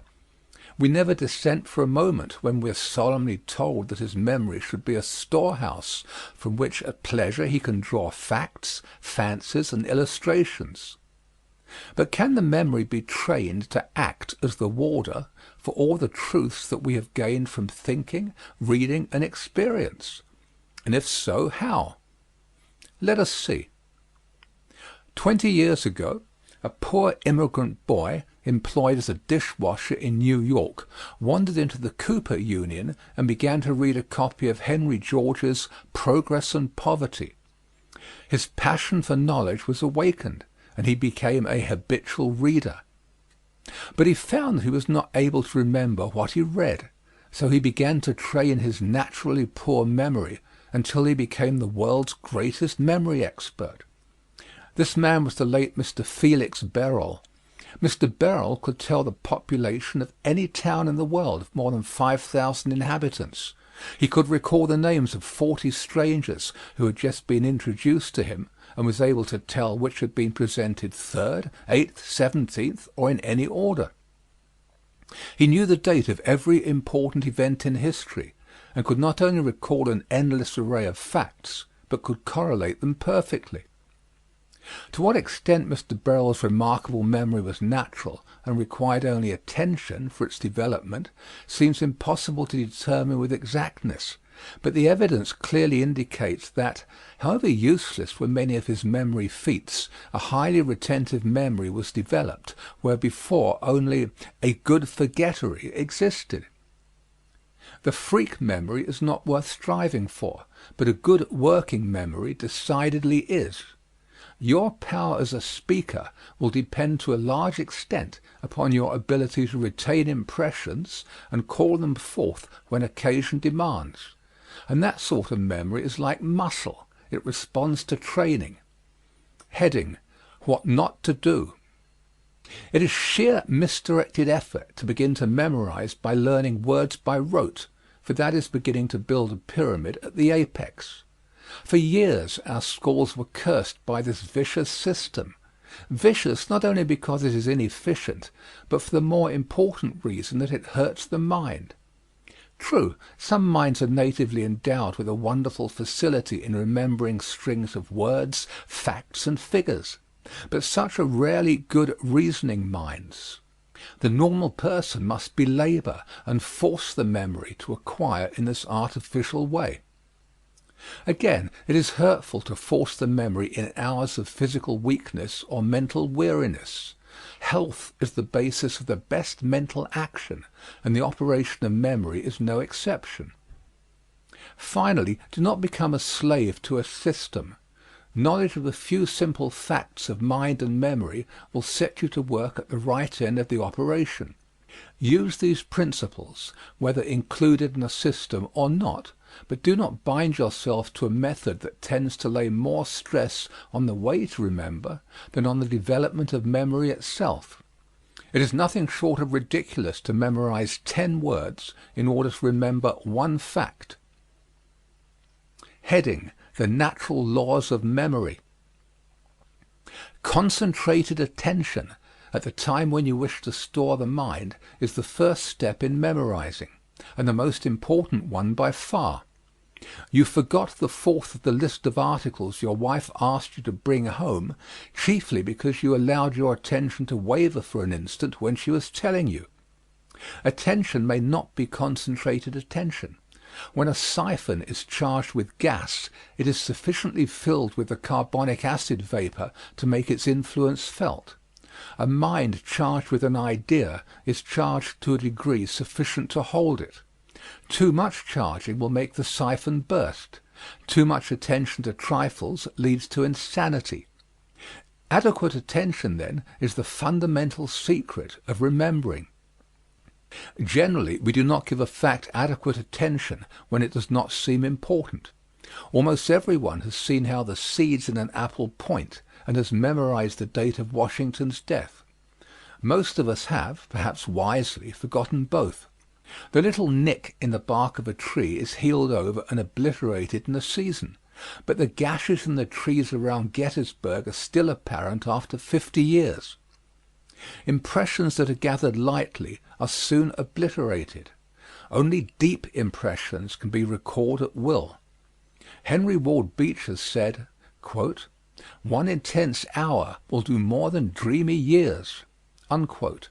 We never dissent for a moment when we are solemnly told that his memory should be a storehouse from which at pleasure he can draw facts, fancies, and illustrations. But can the memory be trained to act as the warder for all the truths that we have gained from thinking, reading, and experience? And if so, how? Let us see. 20 years ago, a poor immigrant boy employed as a dishwasher in New York wandered into the Cooper Union and began to read a copy of Henry George's Progress and Poverty. His passion for knowledge was awakened, and he became a habitual reader. But he found that he was not able to remember what he read, so he began to train his naturally poor memory until he became the world's greatest memory expert. This man was the late Mr. Felix Berol. Mr. Berol could tell the population of any town in the world of more than 5,000 inhabitants. He could recall the names of 40 strangers who had just been introduced to him, and was able to tell which had been presented 3rd, 8th, 17th, or in any order. He knew the date of every important event in history, and could not only recall an endless array of facts, but could correlate them perfectly. To what extent Mr. Berol's remarkable memory was natural and required only attention for its development seems impossible to determine with exactness, but the evidence clearly indicates that, however useless were many of his memory feats, a highly retentive memory was developed where before only a good forgettery existed. The freak memory is not worth striving for, but a good working memory decidedly is. Your power as a speaker will depend to a large extent upon your ability to retain impressions and call them forth when occasion demands. And that sort of memory is like muscle. It responds to training. Heading: What not to do. It is sheer misdirected effort to begin to memorize by learning words by rote, for that is beginning to build a pyramid at the apex. For years our schools were cursed by this vicious system. Vicious not only because it is inefficient, but for the more important reason that it hurts the mind. True, some minds are natively endowed with a wonderful facility in remembering strings of words, facts, and figures, but such are rarely good reasoning minds. The normal person must belabor and force the memory to acquire in this artificial way. Again, it is hurtful to force the memory in hours of physical weakness or mental weariness. Health is the basis of the best mental action, and the operation of memory is no exception. Finally, do not become a slave to a system. Knowledge of a few simple facts of mind and memory will set you to work at the right end of the operation. Use these principles, whether included in a system or not, but do not bind yourself to a method that tends to lay more stress on the way to remember than on the development of memory itself. It is nothing short of ridiculous to memorize 10 words in order to remember one fact. Heading: The natural laws of memory. Concentrated attention at the time when you wish to store the mind is the first step in memorizing, and the most important one by far. You forgot the 4th of the list of articles your wife asked you to bring home, chiefly because you allowed your attention to waver for an instant when she was telling you. Attention may not be concentrated attention. When a siphon is charged with gas, it is sufficiently filled with the carbonic acid vapor to make its influence felt. A mind charged with an idea is charged to a degree sufficient to hold it. Too much charging will make the siphon burst. Too much attention to trifles leads to insanity. Adequate attention, then, is the fundamental secret of remembering. Generally, we do not give a fact adequate attention when it does not seem important. Almost everyone has seen how the seeds in an apple point, and has memorized the date of Washington's death. Most of us have, perhaps wisely, forgotten both. The little nick in the bark of a tree is healed over and obliterated in a season, but the gashes in the trees around Gettysburg are still apparent after 50 years. Impressions that are gathered lightly are soon obliterated. Only deep impressions can be recalled at will. Henry Ward Beecher said, quote, "One intense hour will do more than dreamy years." Unquote.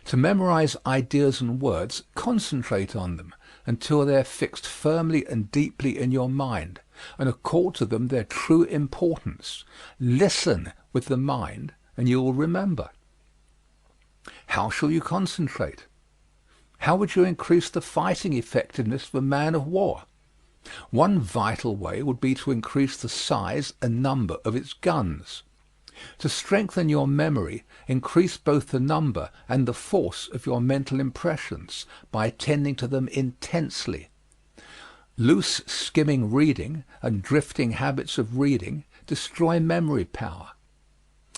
To memorize ideas and words, concentrate on them until they are fixed firmly and deeply in your mind, and accord to them their true importance. Listen with the mind, and you will remember. How shall you concentrate? How would you increase the fighting effectiveness of a man of war? One vital way would be to increase the size and number of its guns. To strengthen your memory, increase both the number and the force of your mental impressions by attending to them intensely. Loose skimming reading and drifting habits of reading destroy memory power.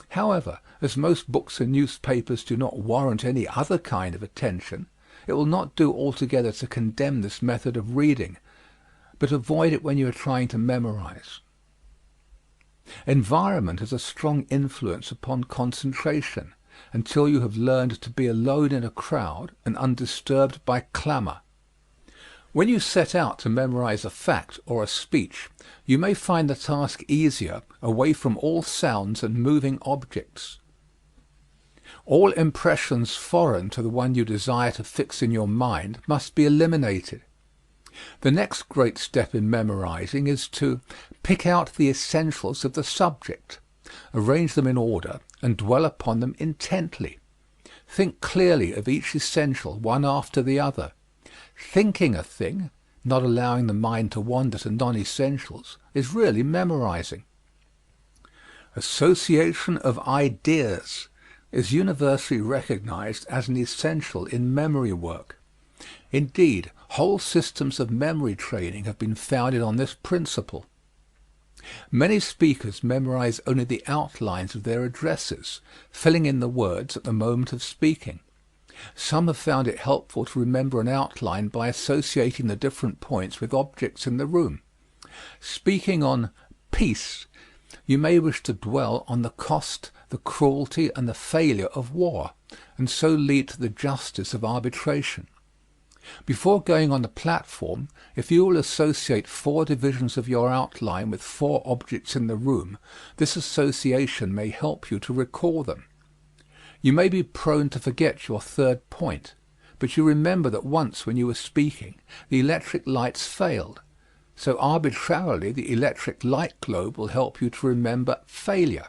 However, as most books and newspapers do not warrant any other kind of attention, it will not do altogether to condemn this method of reading, but avoid it when you are trying to memorize. Environment has a strong influence upon concentration until you have learned to be alone in a crowd and undisturbed by clamor. When you set out to memorize a fact or a speech, you may find the task easier away from all sounds and moving objects. All impressions foreign to the one you desire to fix in your mind must be eliminated. The next great step in memorizing is to pick out the essentials of the subject, arrange them in order, and dwell upon them intently. Think clearly of each essential, one after the other. Thinking a thing, not allowing the mind to wander to non-essentials, is really memorizing. Association of ideas is universally recognized as an essential in memory work. Indeed, whole systems of memory training have been founded on this principle. Many speakers memorize only the outlines of their addresses, filling in the words at the moment of speaking. Some have found it helpful to remember an outline by associating the different points with objects in the room. Speaking on peace, you may wish to dwell on the cost, the cruelty, and the failure of war, and so lead to the justice of arbitration. Before going on the platform, if you will associate 4 divisions of your outline with 4 objects in the room, this association may help you to recall them. You may be prone to forget your 3rd point, but you remember that once when you were speaking, the electric lights failed. So arbitrarily, the electric light globe will help you to remember failure.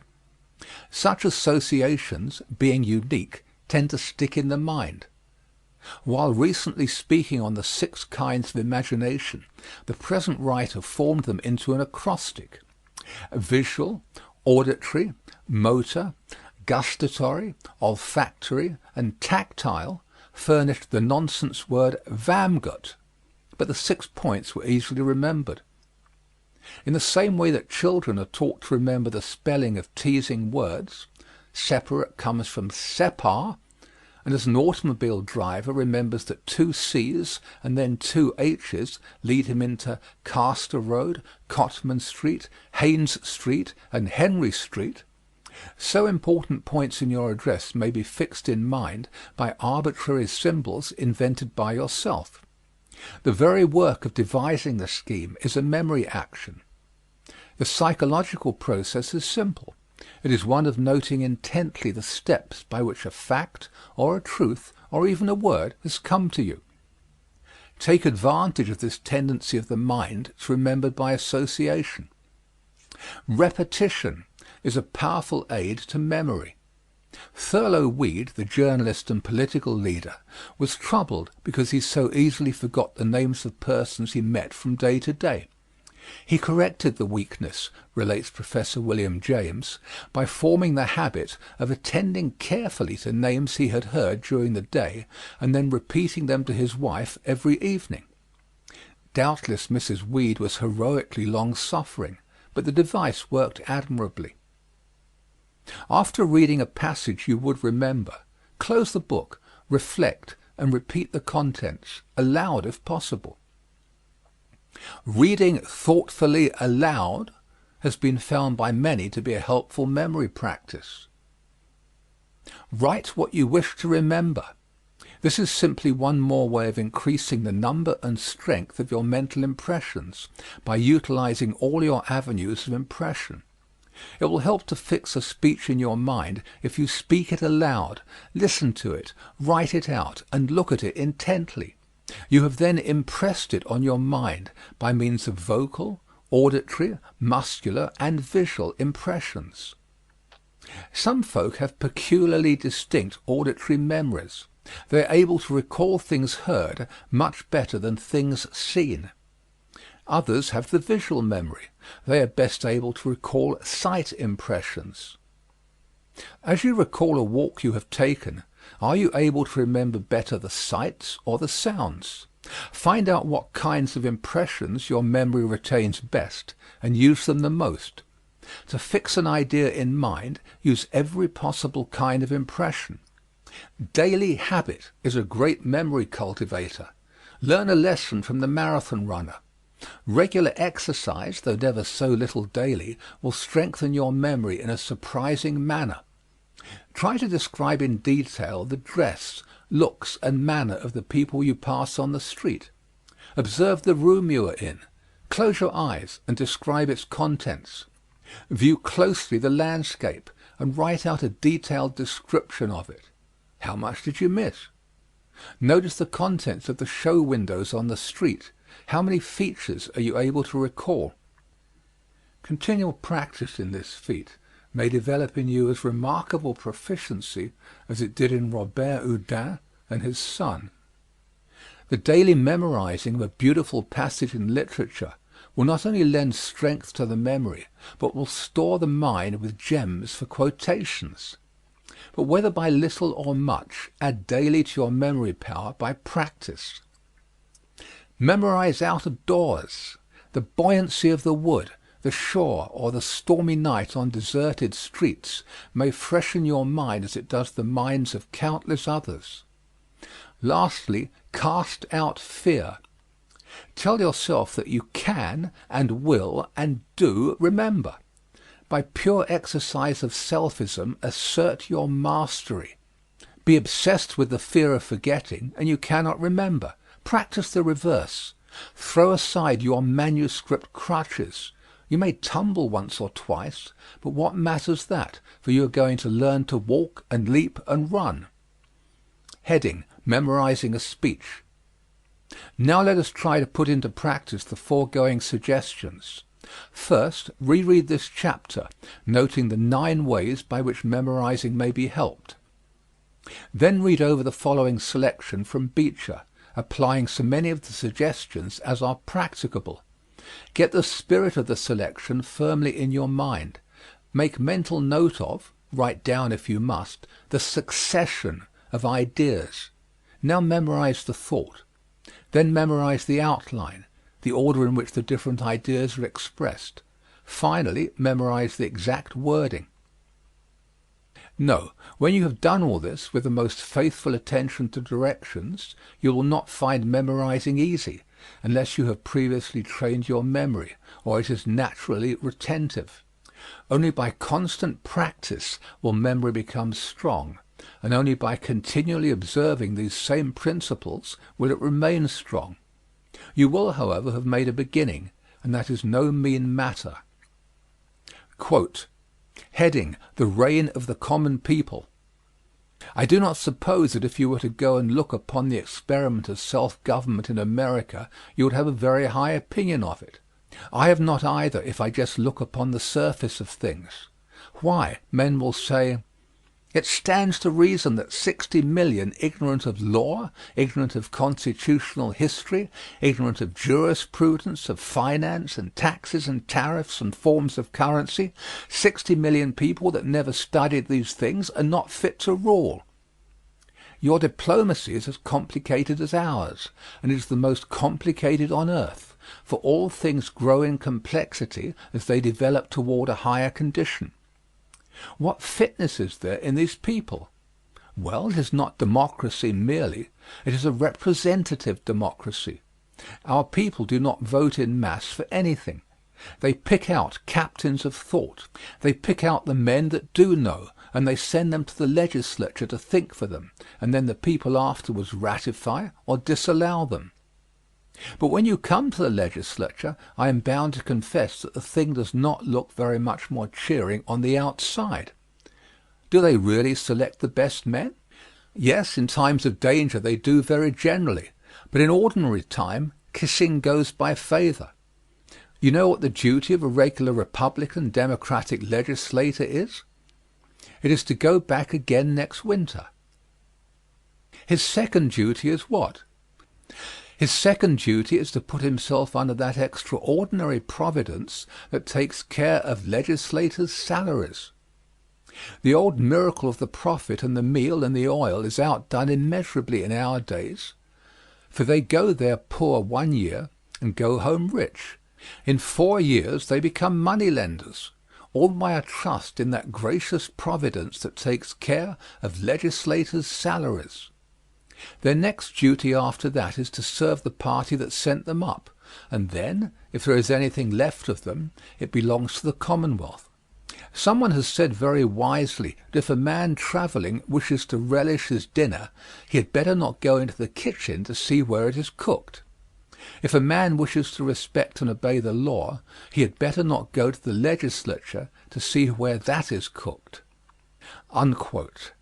Such associations, being unique, tend to stick in the mind. While recently speaking on the 6 kinds of imagination, the present writer formed them into an acrostic. Visual, auditory, motor, gustatory, olfactory, and tactile furnished the nonsense word vamgut, but the 6 points were easily remembered. In the same way that children are taught to remember the spelling of teasing words, separate comes from separ, and as an automobile driver remembers that 2 C's and then 2 H's lead him into Castor Road, Cotman Street, Haynes Street, and Henry Street, so important points in your address may be fixed in mind by arbitrary symbols invented by yourself. The very work of devising the scheme is a memory action. The psychological process is simple. It is one of noting intently the steps by which a fact, or a truth, or even a word has come to you. Take advantage of this tendency of the mind to remember by association. Repetition is a powerful aid to memory. Thurlow Weed, the journalist and political leader, was troubled because he so easily forgot the names of persons he met from day to day. He corrected the weakness, relates Professor William James, by forming the habit of attending carefully to names he had heard during the day and then repeating them to his wife every evening. Doubtless Mrs. Weed was heroically long-suffering, but the device worked admirably. After reading a passage you would remember, Close the book, reflect, and repeat the contents, aloud if possible. Reading thoughtfully aloud has been found by many to be a helpful memory practice. Write what you wish to remember. This is simply one more way of increasing the number and strength of your mental impressions by utilizing all your avenues of impression. It will help to fix a speech in your mind if you speak it aloud, listen to it, write it out, and look at it intently. You have then impressed it on your mind by means of vocal, auditory, muscular, and visual impressions. Some folk have peculiarly distinct auditory memories. They are able to recall things heard much better than things seen. Others have the visual memory. They are best able to recall sight impressions. As you recall a walk you have taken, are you able to remember better the sights or the sounds? Find out what kinds of impressions your memory retains best and use them the most. To fix an idea in mind, use every possible kind of impression. Daily habit is a great memory cultivator. Learn a lesson from the marathon runner. Regular exercise, though never so little daily, will strengthen your memory in a surprising manner. Try to describe in detail the dress, looks, and manner of the people you pass on the street. Observe the room you are in. Close your eyes and describe its contents. View closely the landscape and write out a detailed description of it. How much did you miss? Notice the contents of the show windows on the street. How many features are you able to recall? Continual practice in this feat may develop in you as remarkable proficiency as it did in Robert Houdin and his son. The daily memorizing of a beautiful passage in literature will not only lend strength to the memory, but will store the mind with gems for quotations. But whether by little or much, add daily to your memory power by practice. Memorize out of doors. The buoyancy of the wood, the shore, or the stormy night on deserted streets may freshen your mind as it does the minds of countless others. Lastly, cast out fear. Tell yourself that you can and will and do remember. By pure exercise of selfism, assert your mastery. Be obsessed with the fear of forgetting, and you cannot remember. Practice the reverse. Throw aside your manuscript crutches. You may tumble once or twice, but what matters that, for you are going to learn to walk and leap and run. Heading: Memorizing a speech. Now let us try to put into practice the foregoing suggestions. First, reread this chapter, noting the 9 ways by which memorizing may be helped. Then read over the following selection from Beecher, applying so many of the suggestions as are practicable. Get the spirit of the selection firmly in your mind. Make mental note of, write down if you must, the succession of ideas. Now memorize the thought. Then memorize the outline, the order in which the different ideas are expressed. Finally, memorize the exact wording. No, when you have done all this with the most faithful attention to directions, you will not find memorizing easy, unless you have previously trained your memory, or it is naturally retentive. Only by constant practice will memory become strong, and only by continually observing these same principles will it remain strong. You will, however, have made a beginning, and that is no mean matter. Quote, heading: The Reign of the Common People. I do not suppose that if you were to go and look upon the experiment of self-government in America, you would have a very high opinion of it. I have not either, if I just look upon the surface of things. Why? Men will say, it stands to reason that 60 million ignorant of law, ignorant of constitutional history, ignorant of jurisprudence, of finance and taxes and tariffs and forms of currency, 60 million people that never studied these things are not fit to rule. Your diplomacy is as complicated as ours, and is the most complicated on earth, for all things grow in complexity as they develop toward a higher condition. What fitness is there in these people? Well, it is not democracy merely, it is a representative democracy. Our people do not vote in mass for anything. They pick out captains of thought. They pick out the men that do know, and they send them to the legislature to think for them, and then the people afterwards ratify or disallow them. But when you come to the legislature, I am bound to confess that the thing does not look very much more cheering on the outside. Do they really select the best men? Yes, in times of danger they do very generally, but in ordinary time kissing goes by favor. You know what the duty of a regular Republican Democratic legislator is? It is to go back again next winter. His second duty is what? His second duty is to put himself under that extraordinary providence that takes care of legislators' salaries. The old miracle of the prophet and the meal and the oil is outdone immeasurably in our days, for they go there poor 1 year and go home rich. In 4 years they become moneylenders, all by a trust in that gracious providence that takes care of legislators' salaries. Their next duty after that is to serve the party that sent them up, and then, if there is anything left of them, it belongs to the Commonwealth. Someone has said very wisely that if a man travelling wishes to relish his dinner, he had better not go into the kitchen to see where it is cooked. If a man wishes to respect and obey the law, he had better not go to the legislature to see where that is cooked. Unquote.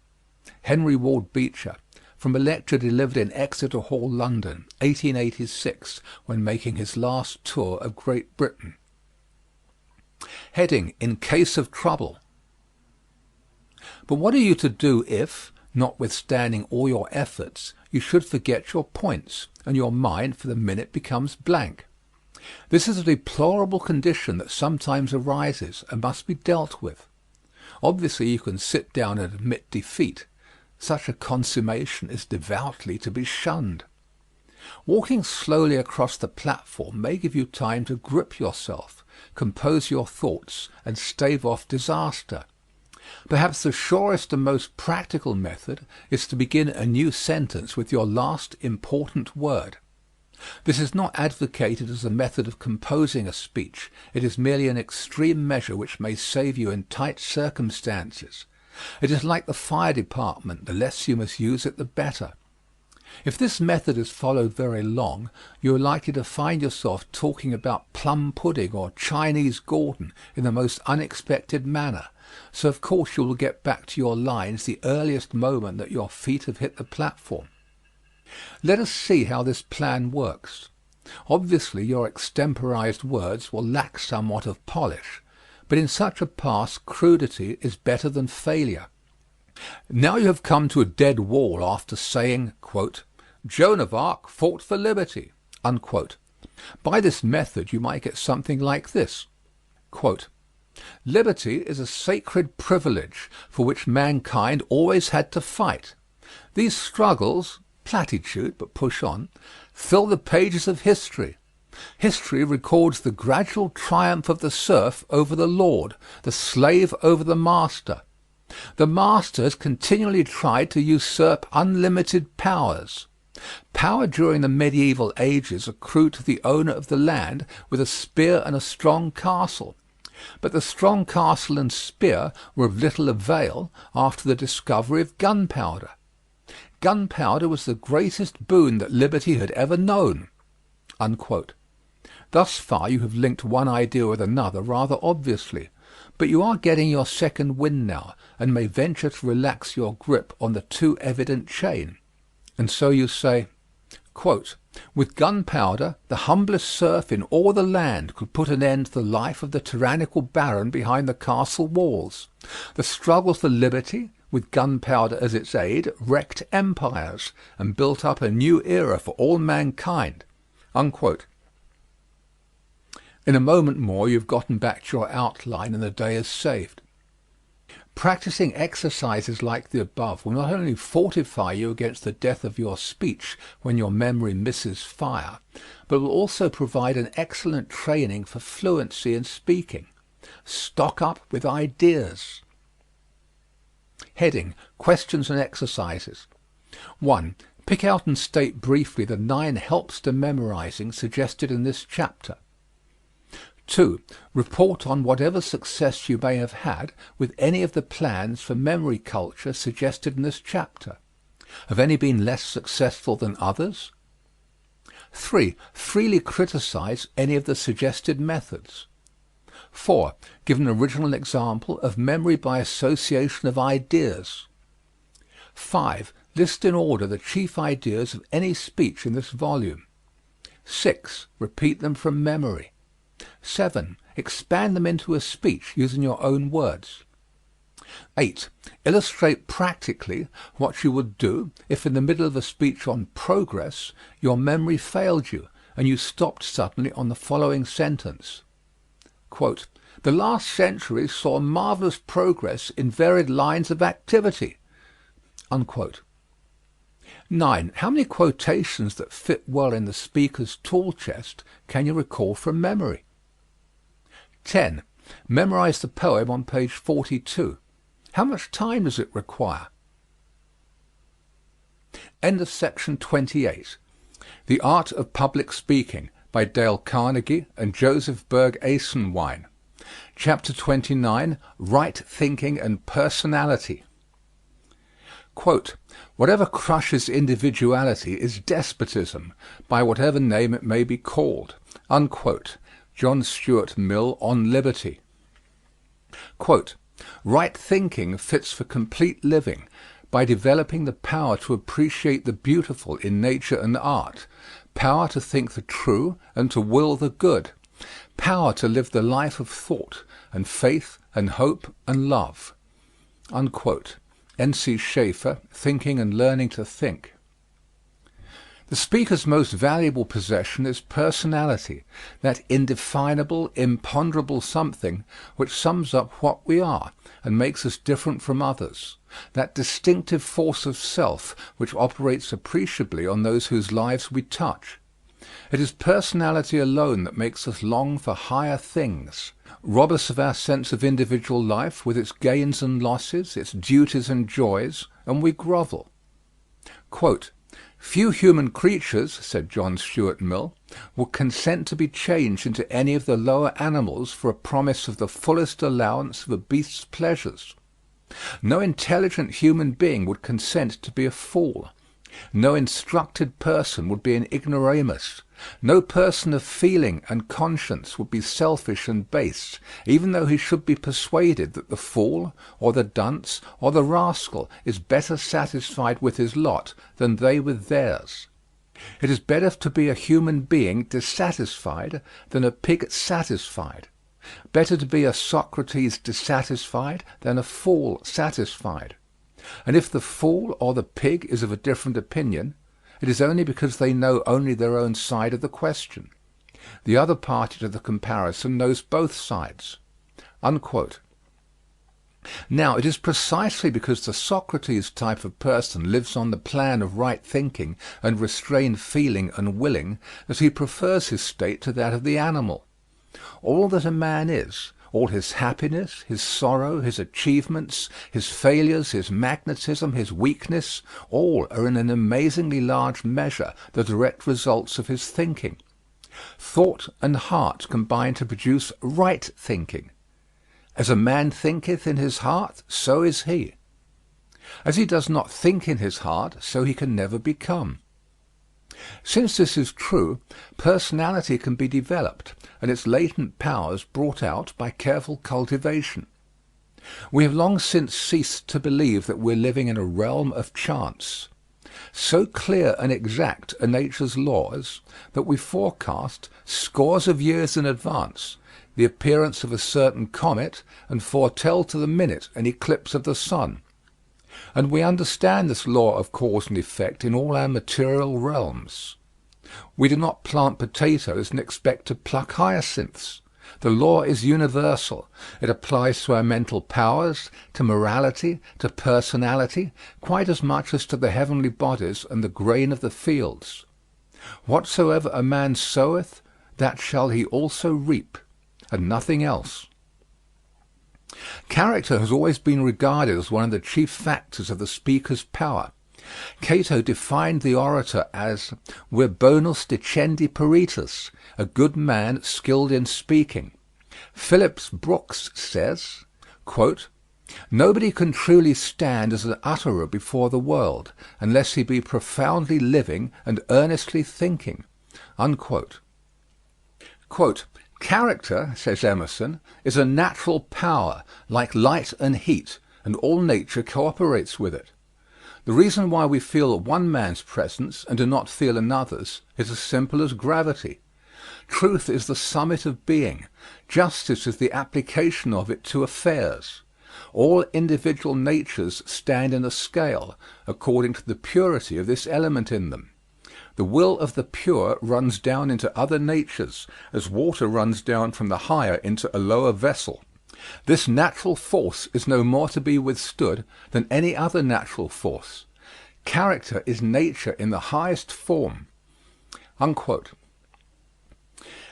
Henry Ward Beecher, from a lecture delivered in Exeter Hall, London, 1886, when making his last tour of Great Britain. Heading: In case of trouble. But what are you to do if, notwithstanding all your efforts, you should forget your points, and your mind for the minute becomes blank? This is a deplorable condition that sometimes arises, and must be dealt with. Obviously you can sit down and admit defeat. Such a consummation is devoutly to be shunned. Walking slowly across the platform may give you time to grip yourself, compose your thoughts, and stave off disaster. Perhaps the surest and most practical method is to begin a new sentence with your last important word. This is not advocated as a method of composing a speech. It is merely an extreme measure which may save you in tight circumstances. It is like the fire department, the less you must use it the better. If this method is followed very long, you are likely to find yourself talking about plum pudding or Chinese Gordon in the most unexpected manner, so of course you will get back to your lines the earliest moment that your feet have hit the platform. Let us see how this plan works. Obviously your extemporized words will lack somewhat of polish, but in such a pass crudity is better than failure. Now you have come to a dead wall after saying, quote, "Joan of Arc fought for liberty." Unquote. By this method you might get something like this. Quote, "Liberty is a sacred privilege for which mankind always had to fight. These struggles," platitude, but push on, "fill the pages of history. History records the gradual triumph of the serf over the lord, the slave over the master. The master has continually tried to usurp unlimited powers. Power during the medieval ages accrued to the owner of the land with a spear and a strong castle. But the strong castle and spear were of little avail after the discovery of gunpowder. Gunpowder was the greatest boon that liberty had ever known." Unquote. Thus far you have linked one idea with another rather obviously, but you are getting your second wind now, and may venture to relax your grip on the too evident chain. And so you say, quote, "With gunpowder the humblest serf in all the land could put an end to the life of the tyrannical baron behind the castle walls. The struggle for liberty, with gunpowder as its aid, wrecked empires, and built up a new era for all mankind." Unquote. In a moment more you have gotten back to your outline and the day is saved. Practicing exercises like the above will not only fortify you against the death of your speech when your memory misses fire, but will also provide an excellent training for fluency in speaking. Stock up with ideas. Heading: Questions and Exercises. 1. Pick out and state briefly the 9 helps to memorizing suggested in this chapter. 2. Report on whatever success you may have had with any of the plans for memory culture suggested in this chapter. Have any been less successful than others? 3. Freely criticize any of the suggested methods. 4. Give an original example of memory by association of ideas. 5. List in order the chief ideas of any speech in this volume. 6. Repeat them from memory. 7. Expand them into a speech using your own words. 8. Illustrate practically what you would do if in the middle of a speech on progress your memory failed you and you stopped suddenly on the following sentence. Quote, "The last century saw marvelous progress in varied lines of activity." Unquote. 9. How many quotations that fit well in the speaker's tool chest can you recall from memory? 10. Memorize the poem on page 42. How much time does it require? End of section 28. The Art of Public Speaking by Dale Carnegie and Joseph Berg Esenwein. Chapter 29, Right Thinking and Personality. Quote, "Whatever crushes individuality is despotism, by whatever name it may be called." Unquote. John Stuart Mill on Liberty. Quote, "Right thinking fits for complete living by developing the power to appreciate the beautiful in nature and art, power to think the true and to will the good, power to live the life of thought and faith and hope and love." Unquote. N.C. Schaeffer, Thinking and Learning to Think. The speaker's most valuable possession is personality, that indefinable, imponderable something which sums up what we are and makes us different from others, that distinctive force of self which operates appreciably on those whose lives we touch. It is personality alone that makes us long for higher things. Rob us of our sense of individual life with its gains and losses, its duties and joys, and we grovel. Quote, "Few human creatures," said John Stuart Mill, "would consent to be changed into any of the lower animals for a promise of the fullest allowance of a beast's pleasures. No intelligent human being would consent to be a fool. No instructed person would be an ignoramus. No person of feeling and conscience would be selfish and base, even though he should be persuaded that the fool, or the dunce, or the rascal is better satisfied with his lot than they with theirs. It is better to be a human being dissatisfied than a pig satisfied. Better to be a Socrates dissatisfied than a fool satisfied. And if the fool or the pig is of a different opinion, it is only because they know only their own side of the question. The other party to the comparison knows both sides." Unquote. Now, it is precisely because the Socrates type of person lives on the plan of right thinking and restrained feeling and willing that he prefers his state to that of the animal. All that a man is, all his happiness, his sorrow, his achievements, his failures, his magnetism, his weakness, all are in an amazingly large measure the direct results of his thinking. Thought and heart combine to produce right thinking. As a man thinketh in his heart, so is he. As he does not think in his heart, so he can never become. Since this is true, personality can be developed and its latent powers brought out by careful cultivation. We have long since ceased to believe that we are living in a realm of chance. So clear and exact are nature's laws that we forecast, scores of years in advance, the appearance of a certain comet and foretell to the minute an eclipse of the sun. And we understand this law of cause and effect in all our material realms. We do not plant potatoes and expect to pluck hyacinths. The law is universal. It applies to our mental powers, to morality, to personality, quite as much as to the heavenly bodies and the grain of the fields. Whatsoever a man soweth, that shall he also reap, and nothing else. Character has always been regarded as one of the chief factors of the speaker's power. Cato defined the orator as vir bonus dicendi peritus, a good man skilled in speaking. Phillips Brooks says, quote, "Nobody can truly stand as an utterer before the world, unless he be profoundly living and earnestly thinking." Unquote. Quote, "Character," says Emerson, "is a natural power, like light and heat, and all nature cooperates with it. The reason why we feel one man's presence and do not feel another's is as simple as gravity. Truth is the summit of being. Justice is the application of it to affairs. All individual natures stand in a scale, according to the purity of this element in them. The will of the pure runs down into other natures, as water runs down from the higher into a lower vessel. This natural force is no more to be withstood than any other natural force. Character is nature in the highest form." Unquote.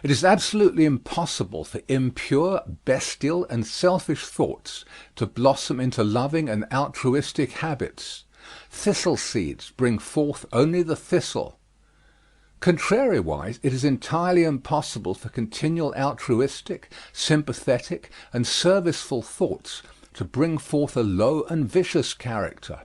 It is absolutely impossible for impure, bestial, and selfish thoughts to blossom into loving and altruistic habits. Thistle seeds bring forth only the thistle. Contrariwise, it is entirely impossible for continual altruistic, sympathetic, and serviceful thoughts to bring forth a low and vicious character.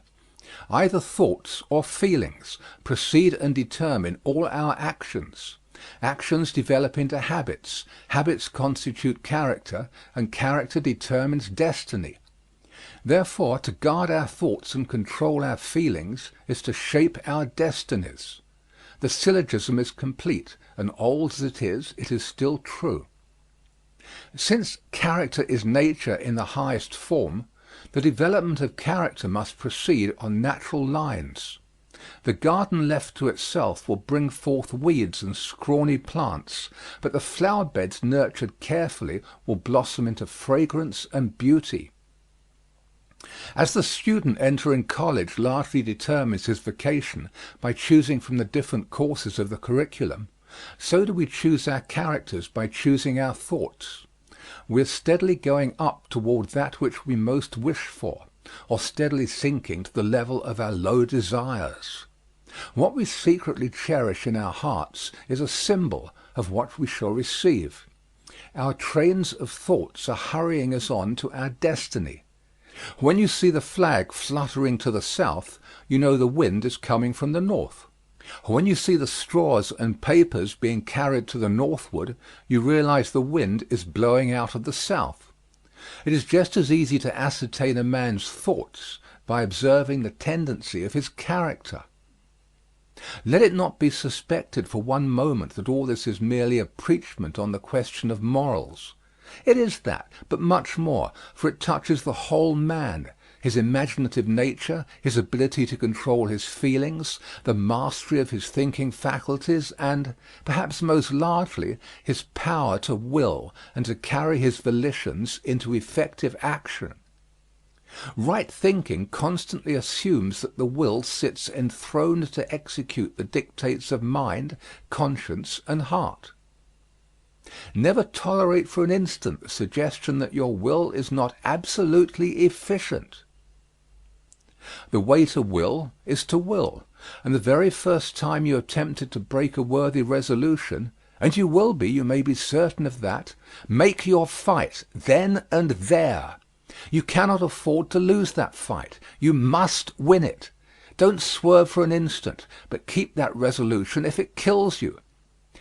Either thoughts or feelings precede and determine all our actions. Actions develop into habits, habits constitute character, and character determines destiny. Therefore, to guard our thoughts and control our feelings is to shape our destinies. The syllogism is complete, and old as it is still true. Since character is nature in the highest form, the development of character must proceed on natural lines. The garden left to itself will bring forth weeds and scrawny plants, but the flower beds nurtured carefully will blossom into fragrance and beauty. As the student entering college largely determines his vocation by choosing from the different courses of the curriculum, so do we choose our characters by choosing our thoughts. We are steadily going up toward that which we most wish for, or steadily sinking to the level of our low desires. What we secretly cherish in our hearts is a symbol of what we shall receive. Our trains of thoughts are hurrying us on to our destiny. When you see the flag fluttering to the south, you know the wind is coming from the north. When you see the straws and papers being carried to the northward, you realize the wind is blowing out of the south. It is just as easy to ascertain a man's thoughts by observing the tendency of his character. Let it not be suspected for one moment that all this is merely a preachment on the question of morals. It is that, but much more, for it touches the whole man, his imaginative nature, his ability to control his feelings, the mastery of his thinking faculties, and, perhaps most largely, his power to will and to carry his volitions into effective action. Right thinking constantly assumes that the will sits enthroned to execute the dictates of mind, conscience, and heart. Never tolerate for an instant the suggestion that your will is not absolutely efficient. The way to will is to will, and the very first time you are tempted to break a worthy resolution, and you will be, you may be certain of that, make your fight then and there. You cannot afford to lose that fight. You must win it. Don't swerve for an instant, but keep that resolution if it kills you.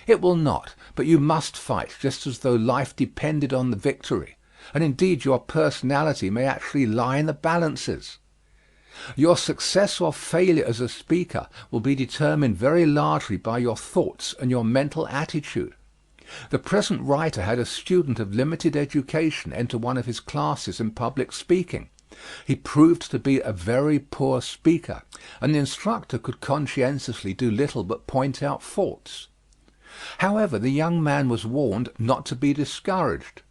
It will not, but you must fight just as though life depended on the victory, and indeed your personality may actually lie in the balances. Your success or failure as a speaker will be determined very largely by your thoughts and your mental attitude. The present writer had a student of limited education enter one of his classes in public speaking. He proved to be a very poor speaker, and the instructor could conscientiously do little but point out faults. However, the young man was warned not to be discouraged.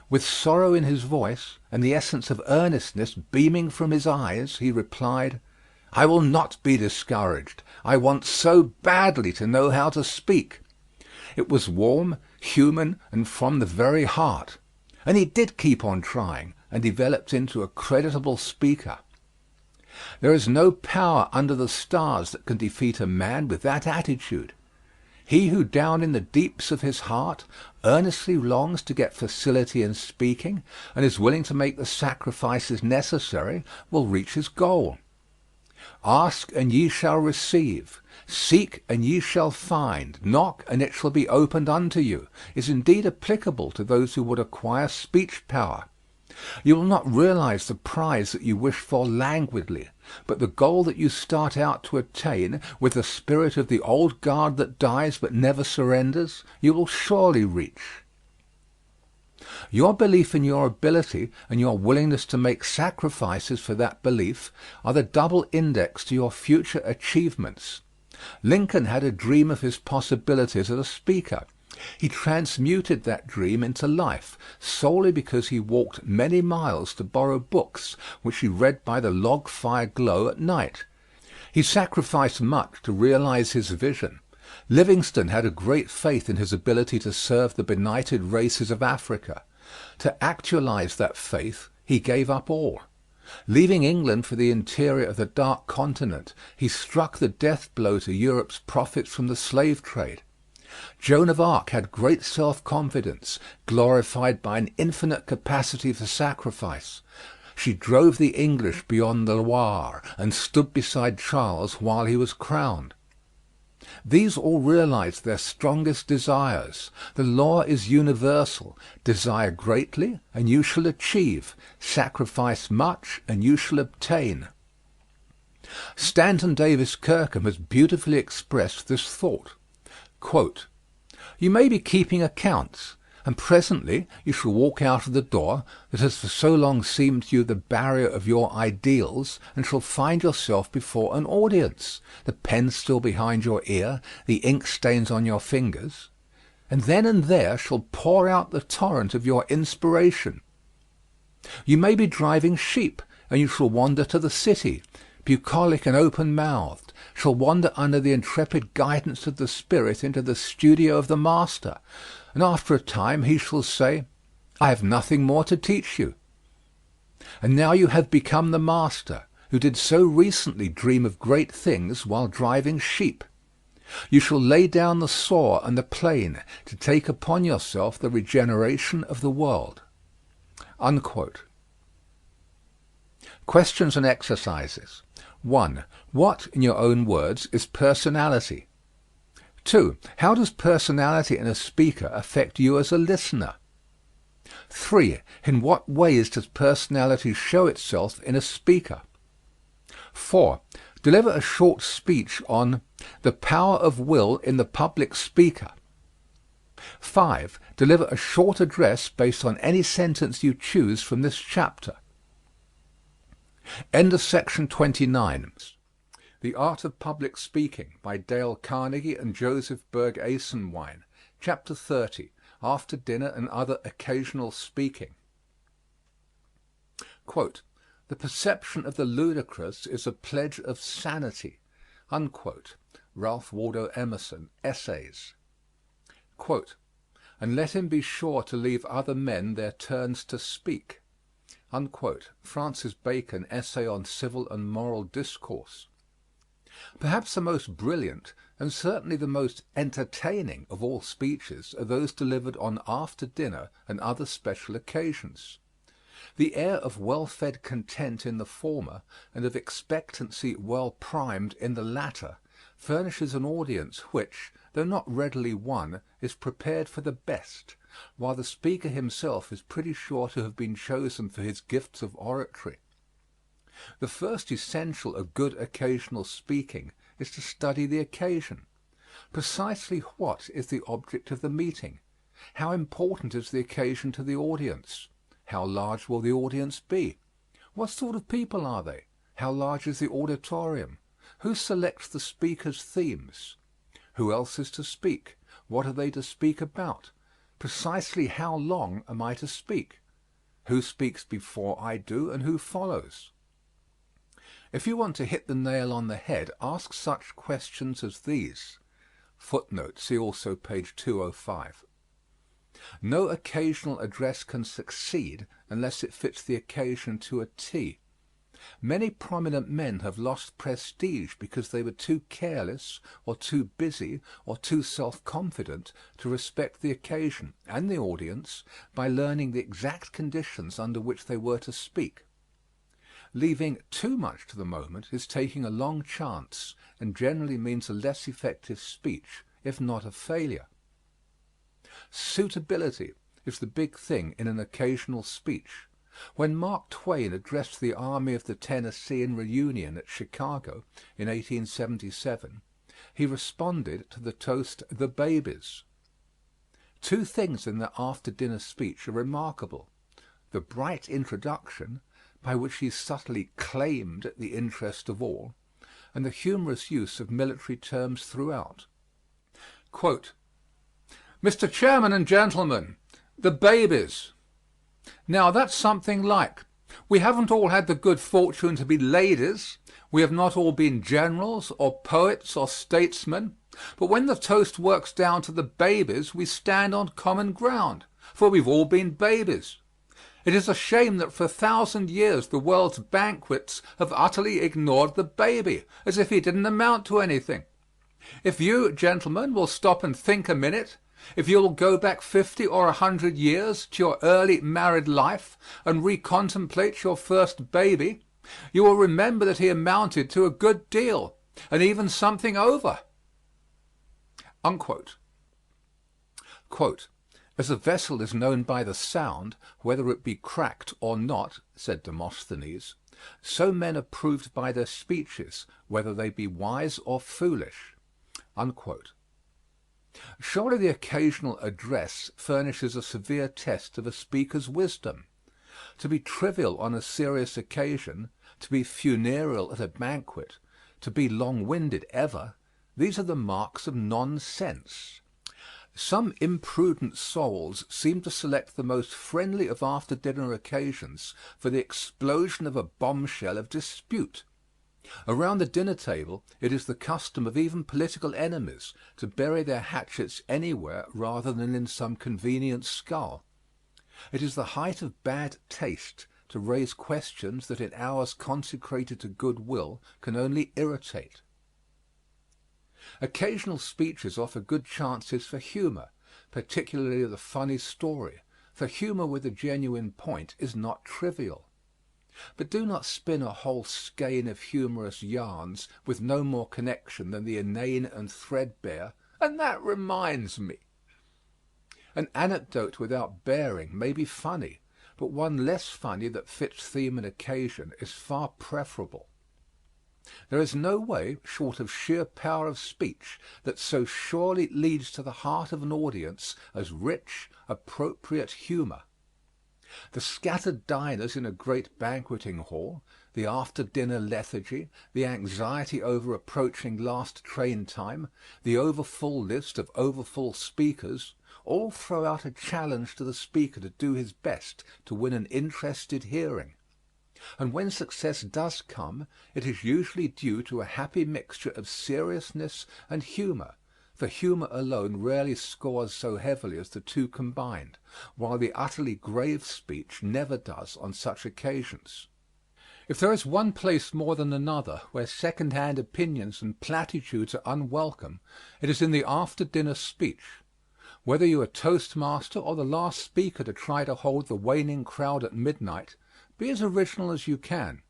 With sorrow in his voice, and the essence of earnestness beaming from his eyes, he replied, "I will not be discouraged. I want so badly to know how to speak." It was warm, human, and from the very heart. And he did keep on trying, and developed into a creditable speaker. There is no power under the stars that can defeat a man with that attitude. He who down in the deeps of his heart earnestly longs to get facility in speaking, and is willing to make the sacrifices necessary, will reach his goal. Ask and ye shall receive, seek and ye shall find, knock and it shall be opened unto you, is indeed applicable to those who would acquire speech power. You will not realize the prize that you wish for languidly, but the goal that you start out to attain with the spirit of the old guard that dies but never surrenders, you will surely reach. Your belief in your ability and your willingness to make sacrifices for that belief are the double index to your future achievements. Lincoln had a dream of his possibilities as a speaker. He transmuted that dream into life solely because he walked many miles to borrow books, which he read by the log fire glow at night. He sacrificed much to realize his vision. Livingstone had a great faith in his ability to serve the benighted races of Africa. To actualize that faith, he gave up all. Leaving England for the interior of the Dark Continent, he struck the death blow to Europe's profits from the slave trade. Joan of Arc had great self-confidence, glorified by an infinite capacity for sacrifice. She drove the English beyond the Loire and stood beside Charles while he was crowned. These all realized their strongest desires. The law is universal. Desire greatly, and you shall achieve. Sacrifice much, and you shall obtain. Stanton Davis Kirkham has beautifully expressed this thought. Quote, "You may be keeping accounts, and presently you shall walk out of the door that has for so long seemed to you the barrier of your ideals, and shall find yourself before an audience, the pen still behind your ear, the ink stains on your fingers, and then and there shall pour out the torrent of your inspiration. You may be driving sheep, and you shall wander to the city, bucolic and open-mouthed, shall wander under the intrepid guidance of the Spirit into the studio of the Master, and after a time he shall say, 'I have nothing more to teach you.' And now you have become the Master, who did so recently dream of great things while driving sheep. You shall lay down the saw and the plane to take upon yourself the regeneration of the world." Unquote. Questions and exercises. 1. What, in your own words, is personality? 2. How does personality in a speaker affect you as a listener? 3. In what ways does personality show itself in a speaker? 4. Deliver a short speech on the power of will in the public speaker. 5. Deliver a short address based on any sentence you choose from this chapter. End of section 29. The Art of Public Speaking by Dale Carnegie and Joseph Berg Esenwein. Chapter 30. After Dinner and Other Occasional Speaking. Quote, "The perception of the ludicrous is a pledge of sanity." Unquote. Ralph Waldo Emerson, Essays. Quote, "And let him be sure to leave other men their turns to speak." Unquote. Francis Bacon, Essay on Civil and Moral Discourse. Perhaps the most brilliant, and certainly the most entertaining of all speeches are those delivered on after dinner and other special occasions. The air of well-fed content in the former, and of expectancy well primed in the latter, furnishes an audience which, though not readily won, is prepared for the best, while the speaker himself is pretty sure to have been chosen for his gifts of oratory. The first essential of good occasional speaking is to study the occasion. Precisely what is the object of the meeting? How important is the occasion to the audience? How large will the audience be? What sort of people are they? How large is the auditorium? Who selects the speaker's themes? Who else is to speak? What are they to speak about? Precisely how long am I to speak? Who speaks before I do, and who follows? If you want to hit the nail on the head, ask such questions as these. Footnote, see also page 205. No occasional address can succeed unless it fits the occasion to a T. Many prominent men have lost prestige because they were too careless, or too busy, or too self-confident to respect the occasion and the audience by learning the exact conditions under which they were to speak. Leaving too much to the moment is taking a long chance, and generally means a less effective speech, if not a failure. Suitability is the big thing in an occasional speech. When Mark Twain addressed the Army of the Tennessee in reunion at Chicago in 1877, he responded to the toast, "The Babies." Two things in that after-dinner speech are remarkable: the bright introduction, by which he subtly claimed the interest of all, and the humorous use of military terms throughout. Quote, "Mr. Chairman and gentlemen, the babies. Now that's something like. We haven't all had the good fortune to be ladies, we have not all been generals, or poets, or statesmen, but when the toast works down to the babies we stand on common ground, for we've all been babies. It is a shame that for 1,000 years the world's banquets have utterly ignored the baby, as if he didn't amount to anything. If you, gentlemen, will stop and think a minute, if you will go back 50 or 100 years to your early married life and recontemplate your first baby, you will remember that he amounted to a good deal, and even something over." Unquote. Quote, "As a vessel is known by the sound, whether it be cracked or not," said Demosthenes, "so men are proved by their speeches, whether they be wise or foolish." Unquote. Surely the occasional address furnishes a severe test of a speaker's wisdom. To be trivial on a serious occasion, to be funereal at a banquet, to be long-winded ever, these are the marks of nonsense. Some imprudent souls seem to select the most friendly of after-dinner occasions for the explosion of a bombshell of dispute. Around the dinner table it is the custom of even political enemies to bury their hatchets anywhere rather than in some convenient skull. It is the height of bad taste to raise questions that in hours consecrated to goodwill can only irritate. Occasional speeches offer good chances for humor, particularly the funny story, for humor with a genuine point is not trivial. But do not spin a whole skein of humorous yarns with no more connection than the inane and threadbare, "and that reminds me." An anecdote without bearing may be funny, but one less funny that fits theme and occasion is far preferable. There is no way, short of sheer power of speech, that so surely leads to the heart of an audience as rich, appropriate humor. The scattered diners in a great banqueting hall, the after-dinner lethargy, the anxiety over approaching last train time, the overfull list of overfull speakers, all throw out a challenge to the speaker to do his best to win an interested hearing. And when success does come, it is usually due to a happy mixture of seriousness and humor, for humor alone rarely scores so heavily as the two combined, while the utterly grave speech never does on such occasions. If there is one place more than another where second-hand opinions and platitudes are unwelcome, it is in the after-dinner speech. Whether you are toastmaster or the last speaker to try to hold the waning crowd at midnight, be as original as you can.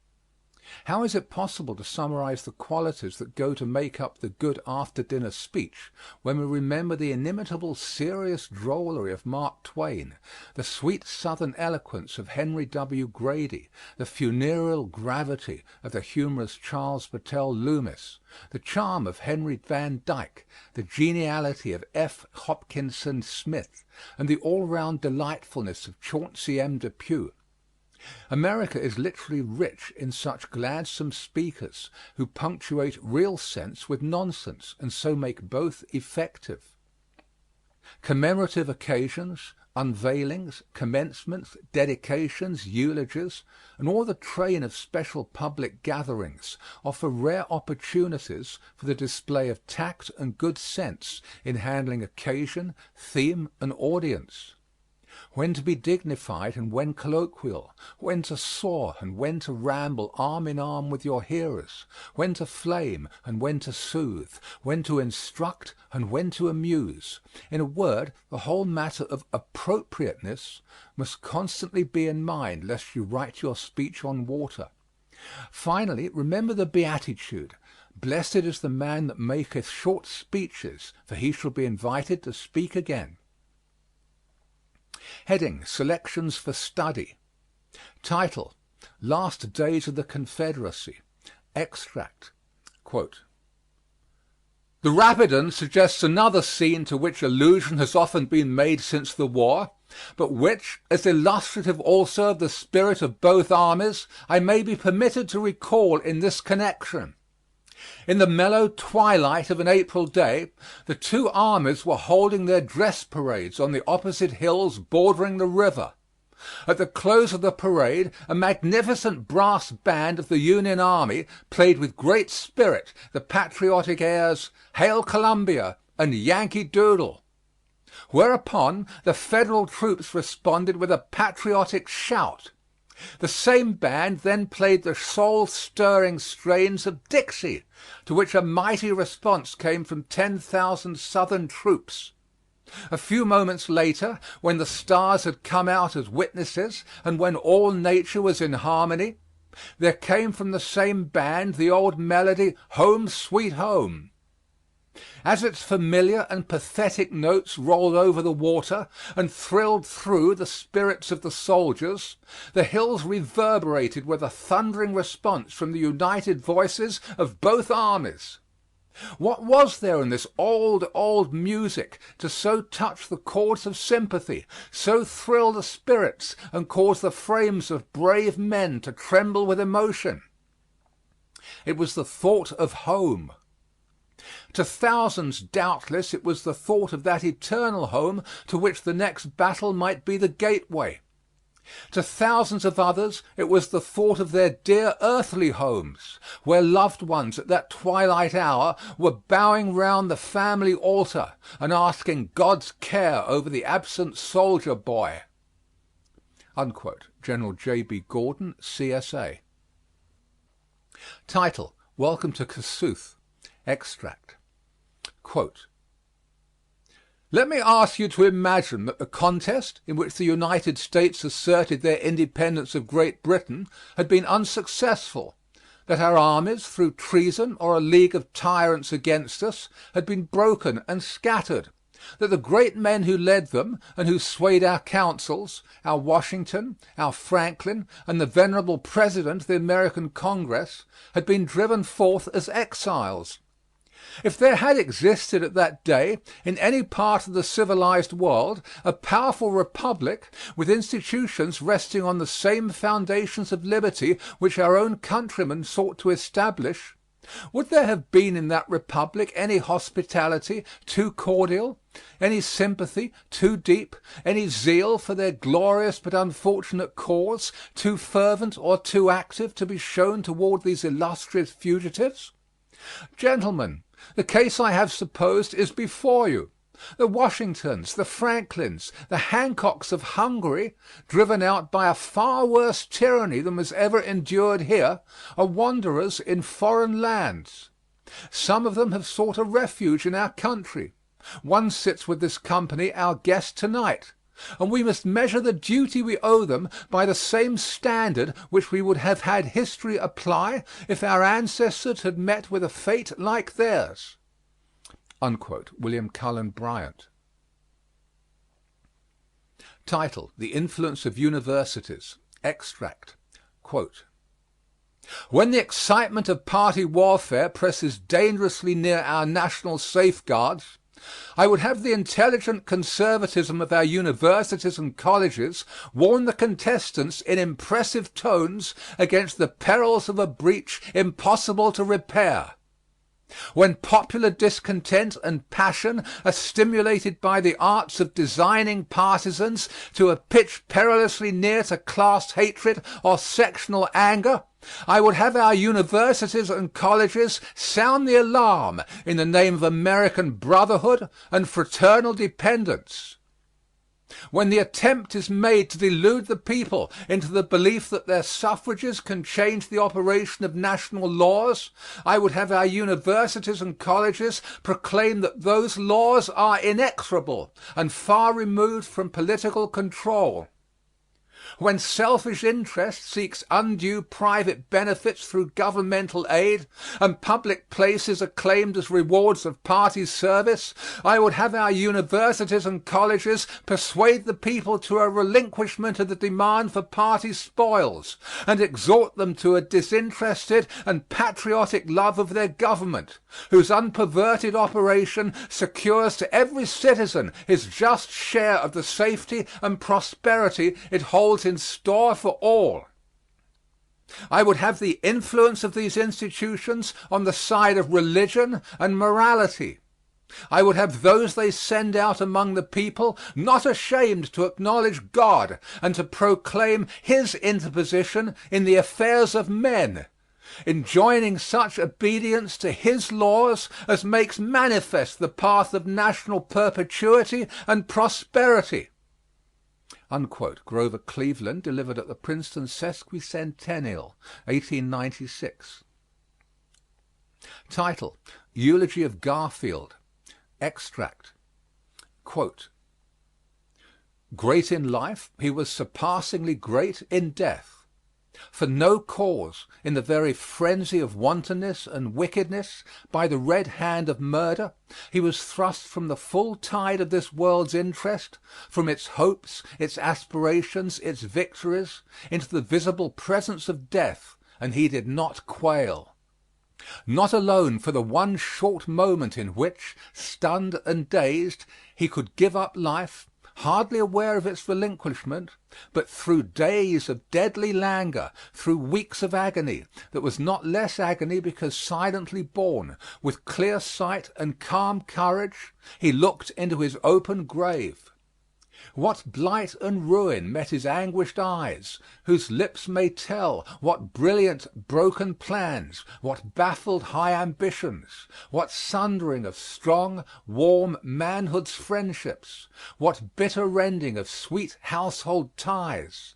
How is it possible to summarize the qualities that go to make up the good after-dinner speech when we remember the inimitable serious drollery of Mark Twain, the sweet Southern eloquence of Henry W. Grady, the funereal gravity of the humorous Charles Battelle Loomis, the charm of Henry Van Dyke, the geniality of F. Hopkinson Smith, and the all-round delightfulness of Chauncey M. Depew? America is literally rich in such gladsome speakers who punctuate real sense with nonsense and so make both effective. Commemorative occasions, unveilings, commencements, dedications, eulogies, and all the train of special public gatherings offer rare opportunities for the display of tact and good sense in handling occasion, theme, and audience. when to be dignified and when colloquial, when to soar and when to ramble arm in arm with your hearers, when to flame and when to soothe, when to instruct and when to amuse. In a word, the whole matter of appropriateness must constantly be in mind lest you write your speech on water. Finally, remember the beatitude, "Blessed is the man that maketh short speeches, for he shall be invited to speak again." Heading: Selections for Study. Title: Last Days of the Confederacy. Extract: Quote, "The Rapidan suggests another scene to which allusion has often been made since the war, but which, as illustrative also of the spirit of both armies, I may be permitted to recall in this connection. In the mellow twilight of an April day, the two armies were holding their dress parades on the opposite hills bordering the river. At the close of the parade a magnificent brass band of the Union Army played with great spirit the patriotic airs, 'Hail Columbia' and 'Yankee Doodle.' Whereupon the Federal troops responded with a patriotic shout. The same band then played the soul-stirring strains of 'Dixie,' to which a mighty response came from 10,000 Southern troops. A few moments later, when the stars had come out as witnesses and when all nature was in harmony, there came from the same band the old melody, 'Home, Sweet Home.' As its familiar and pathetic notes rolled over the water and thrilled through the spirits of the soldiers, the hills reverberated with a thundering response from the united voices of both armies. What was there in this old music to so touch the chords of sympathy, so thrill the spirits and cause the frames of brave men to tremble with emotion? It was the thought of home. To thousands, doubtless, it was the thought of that eternal home to which the next battle might be the gateway. To thousands of others it was the thought of their dear earthly homes, where loved ones at that twilight hour were bowing round the family altar and asking God's care over the absent soldier boy." Unquote. General J.B. Gordon, C.S.A. Title: Welcome to Kossuth. Extract: Quote, "Let me ask you to imagine that the contest in which the United States asserted their independence of Great Britain had been unsuccessful, that our armies, through treason or a league of tyrants against us, had been broken and scattered, that the great men who led them and who swayed our councils, our Washington, our Franklin, and the venerable President of the American Congress, had been driven forth as exiles. If there had existed at that day in any part of the civilized world a powerful republic with institutions resting on the same foundations of liberty which our own countrymen sought to establish, would there have been in that republic any hospitality too cordial, any sympathy too deep, any zeal for their glorious but unfortunate cause too fervent or too active to be shown toward these illustrious fugitives? Gentlemen, the case I have supposed is before you. The Washingtons, the Franklins, the Hancocks of Hungary, driven out by a far worse tyranny than was ever endured here, are wanderers in foreign lands. Some of them have sought a refuge in our country. One sits with this company, our guest tonight, and we must measure the duty we owe them by the same standard which we would have had history apply if our ancestors had met with a fate like theirs." Unquote. William Cullen Bryant. Title: The Influence of Universities. Extract: Quote, "When the excitement of party warfare presses dangerously near our national safeguards, I would have the intelligent conservatism of our universities and colleges warn the contestants in impressive tones against the perils of a breach impossible to repair. When popular discontent and passion are stimulated by the arts of designing partisans to a pitch perilously near to class hatred or sectional anger, I would have our universities and colleges sound the alarm in the name of American brotherhood and fraternal dependence. When the attempt is made to delude the people into the belief that their suffrages can change the operation of national laws, I would have our universities and colleges proclaim that those laws are inexorable and far removed from political control. When selfish interest seeks undue private benefits through governmental aid, and public places are claimed as rewards of party service, I would have our universities and colleges persuade the people to a relinquishment of the demand for party spoils, and exhort them to a disinterested and patriotic love of their government, whose unperverted operation secures to every citizen his just share of the safety and prosperity it holds in store for all. I would have the influence of these institutions on the side of religion and morality. I would have those they send out among the people not ashamed to acknowledge God and to proclaim his interposition in the affairs of men, enjoining such obedience to his laws as makes manifest the path of national perpetuity and prosperity. Unquote. Grover Cleveland, delivered at the Princeton Sesquicentennial, 1896. Title: Eulogy of Garfield. Extract. Quote: Great in life, he was surpassingly great in death. For no cause, in the very frenzy of wantonness and wickedness, by the red hand of murder, he was thrust from the full tide of this world's interest, from its hopes, its aspirations, its victories, into the visible presence of death, and he did not quail. Not alone for the one short moment in which, stunned and dazed, he could give up life, hardly aware of its relinquishment, but through days of deadly languor, through weeks of agony that was not less agony because silently borne, with clear sight and calm courage, he looked into his open grave. What blight and ruin met his anguished eyes, whose lips may tell what brilliant broken plans, what baffled high ambitions, what sundering of strong, warm manhood's friendships, what bitter rending of sweet household ties.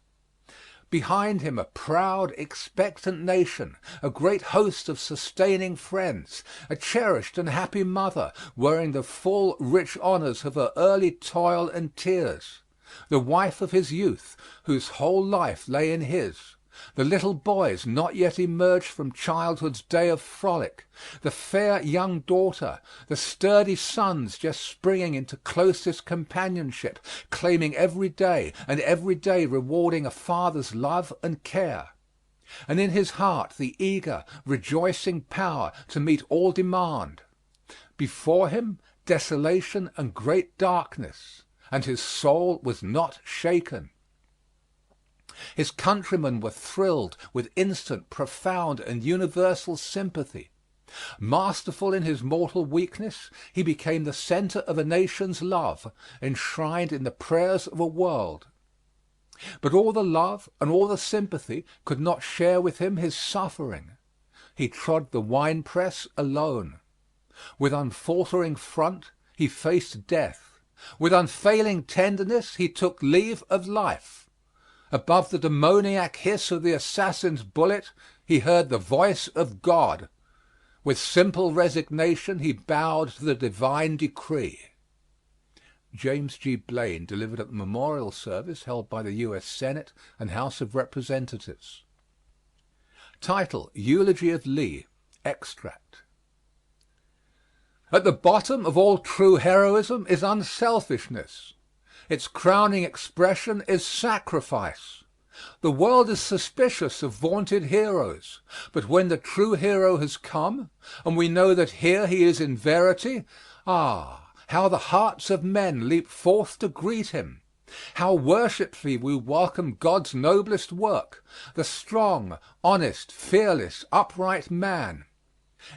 Behind him a proud, expectant nation, a great host of sustaining friends, a cherished and happy mother, wearing the full, rich honors of her early toil and tears, the wife of his youth, whose whole life lay in his, the little boys not yet emerged from childhood's day of frolic, the fair young daughter, the sturdy sons just springing into closest companionship, claiming every day and every day rewarding a father's love and care. And in his heart the eager, rejoicing power to meet all demand. Before him desolation and great darkness, and his soul was not shaken. His countrymen were thrilled with instant, profound, and universal sympathy. Masterful in his mortal weakness, he became the center of a nation's love, enshrined in the prayers of a world. But all the love and all the sympathy could not share with him his suffering. He trod the winepress alone. With unfaltering front, he faced death. With unfailing tenderness, he took leave of life. Above the demoniac hiss of the assassin's bullet, he heard the voice of God. With simple resignation, he bowed to the divine decree. James G. Blaine, delivered at the memorial service held by the U.S. Senate and House of Representatives. Title: Eulogy of Lee. Extract. At the bottom of all true heroism is unselfishness. Its crowning expression is sacrifice. The world is suspicious of vaunted heroes, but when the true hero has come, and we know that here he is in verity, how the hearts of men leap forth to greet him! How worshipfully we welcome God's noblest work, the strong, honest, fearless, upright man.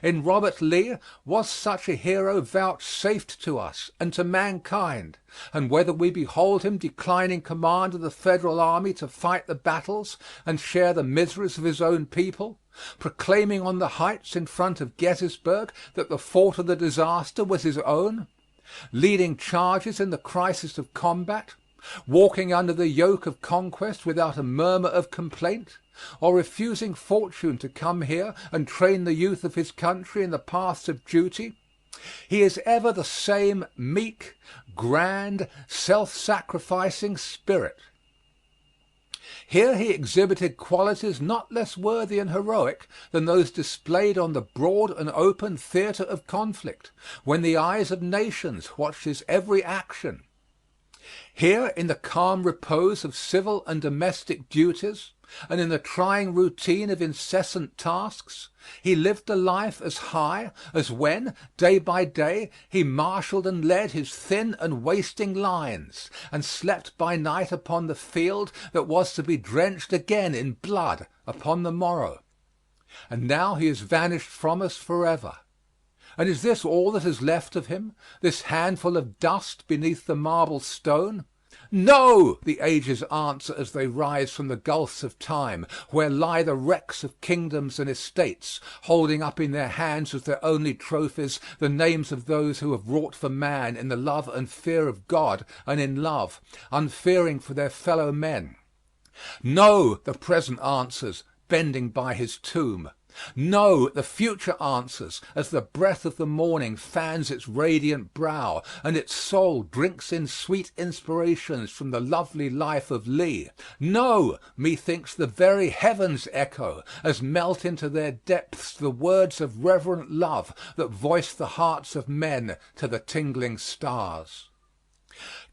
In Robert Lee was such a hero vouchsafed to us and to mankind, and whether we behold him declining command of the Federal army to fight the battles and share the miseries of his own people, proclaiming on the heights in front of Gettysburg that the fault of the disaster was his own, leading charges in the crisis of combat, walking under the yoke of conquest without a murmur of complaint, or refusing fortune to come here and train the youth of his country in the paths of duty, he is ever the same meek, grand, self-sacrificing spirit. Here he exhibited qualities not less worthy and heroic than those displayed on the broad and open theater of conflict, when the eyes of nations watched his every action. Here, in the calm repose of civil and domestic duties, and in the trying routine of incessant tasks, he lived a life as high as when, day by day, he marshaled and led his thin and wasting lines, and slept by night upon the field that was to be drenched again in blood upon the morrow. And now he has vanished from us forever. And is this all that is left of him, this handful of dust beneath the marble stone? No, the ages answer as they rise from the gulfs of time, where lie the wrecks of kingdoms and estates, holding up in their hands as their only trophies the names of those who have wrought for man in the love and fear of God and in love, unfearing for their fellow men. No, the present answers, bending by his tomb. No, the future answers as the breath of the morning fans its radiant brow, and its soul drinks in sweet inspirations from the lovely life of Lee. No, methinks the very heavens echo, as melt into their depths the words of reverent love that voice the hearts of men to the tingling stars.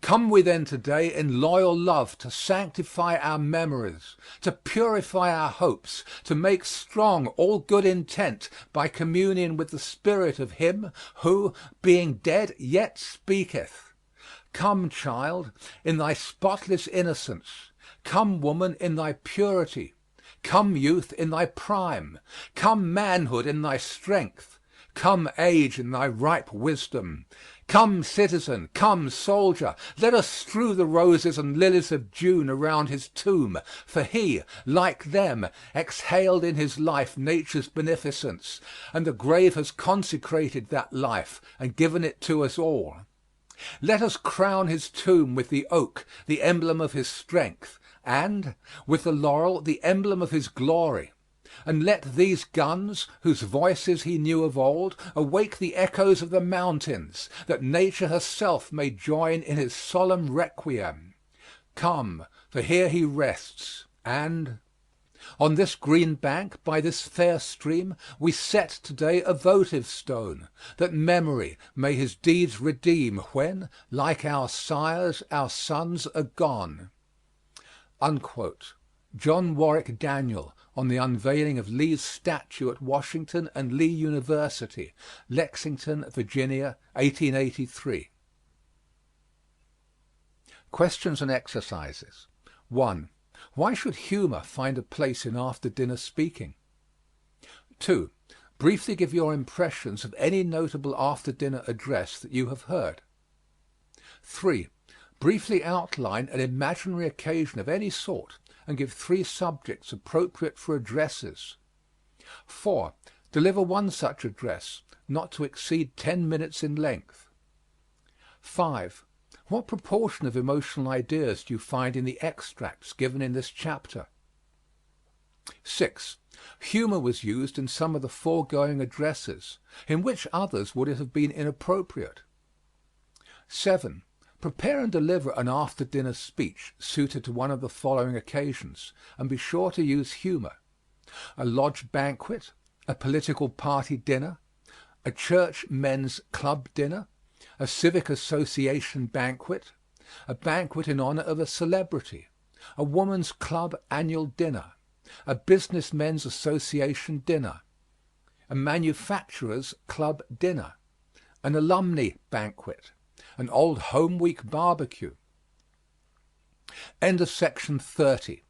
Come we then today in loyal love to sanctify our memories, to purify our hopes, to make strong all good intent by communion with the spirit of him who, being dead, yet speaketh. Come, child, in thy spotless innocence. Come, woman, in thy purity. Come, youth, in thy prime. Come, manhood, in thy strength. Come, age, in thy ripe wisdom. Come, citizen, come, soldier, let us strew the roses and lilies of June around his tomb, for he, like them, exhaled in his life nature's beneficence, and the grave has consecrated that life and given it to us all. Let us crown his tomb with the oak, the emblem of his strength, and, with the laurel, the emblem of his glory. And let these guns, whose voices he knew of old, awake the echoes of the mountains, that nature herself may join in his solemn requiem. Come, for here he rests, and on this green bank, by this fair stream, we set today a votive stone, that memory may his deeds redeem when, like our sires, our sons are gone. Unquote. John Warwick Daniel, on the unveiling of Lee's statue at Washington and Lee University, Lexington, Virginia, 1883. Questions and exercises. 1. Why should humor find a place in after-dinner speaking? 2. Briefly give your impressions of any notable after-dinner address that you have heard. 3. Briefly outline an imaginary occasion of any sort, and give 3 subjects appropriate for addresses. 4. Deliver one such address, not to exceed 10 minutes in length. 5. What proportion of emotional ideas do you find in the extracts given in this chapter? 6. Humor was used in some of the foregoing addresses. In which others would it have been inappropriate? 7. Prepare and deliver an after-dinner speech suited to one of the following occasions, and be sure to use humor: a lodge banquet, a political party dinner, a church men's club dinner, a civic association banquet, a banquet in honor of a celebrity, a woman's club annual dinner, a business men's association dinner, a manufacturers club dinner, an alumni banquet, an old home week barbecue. End of section 30.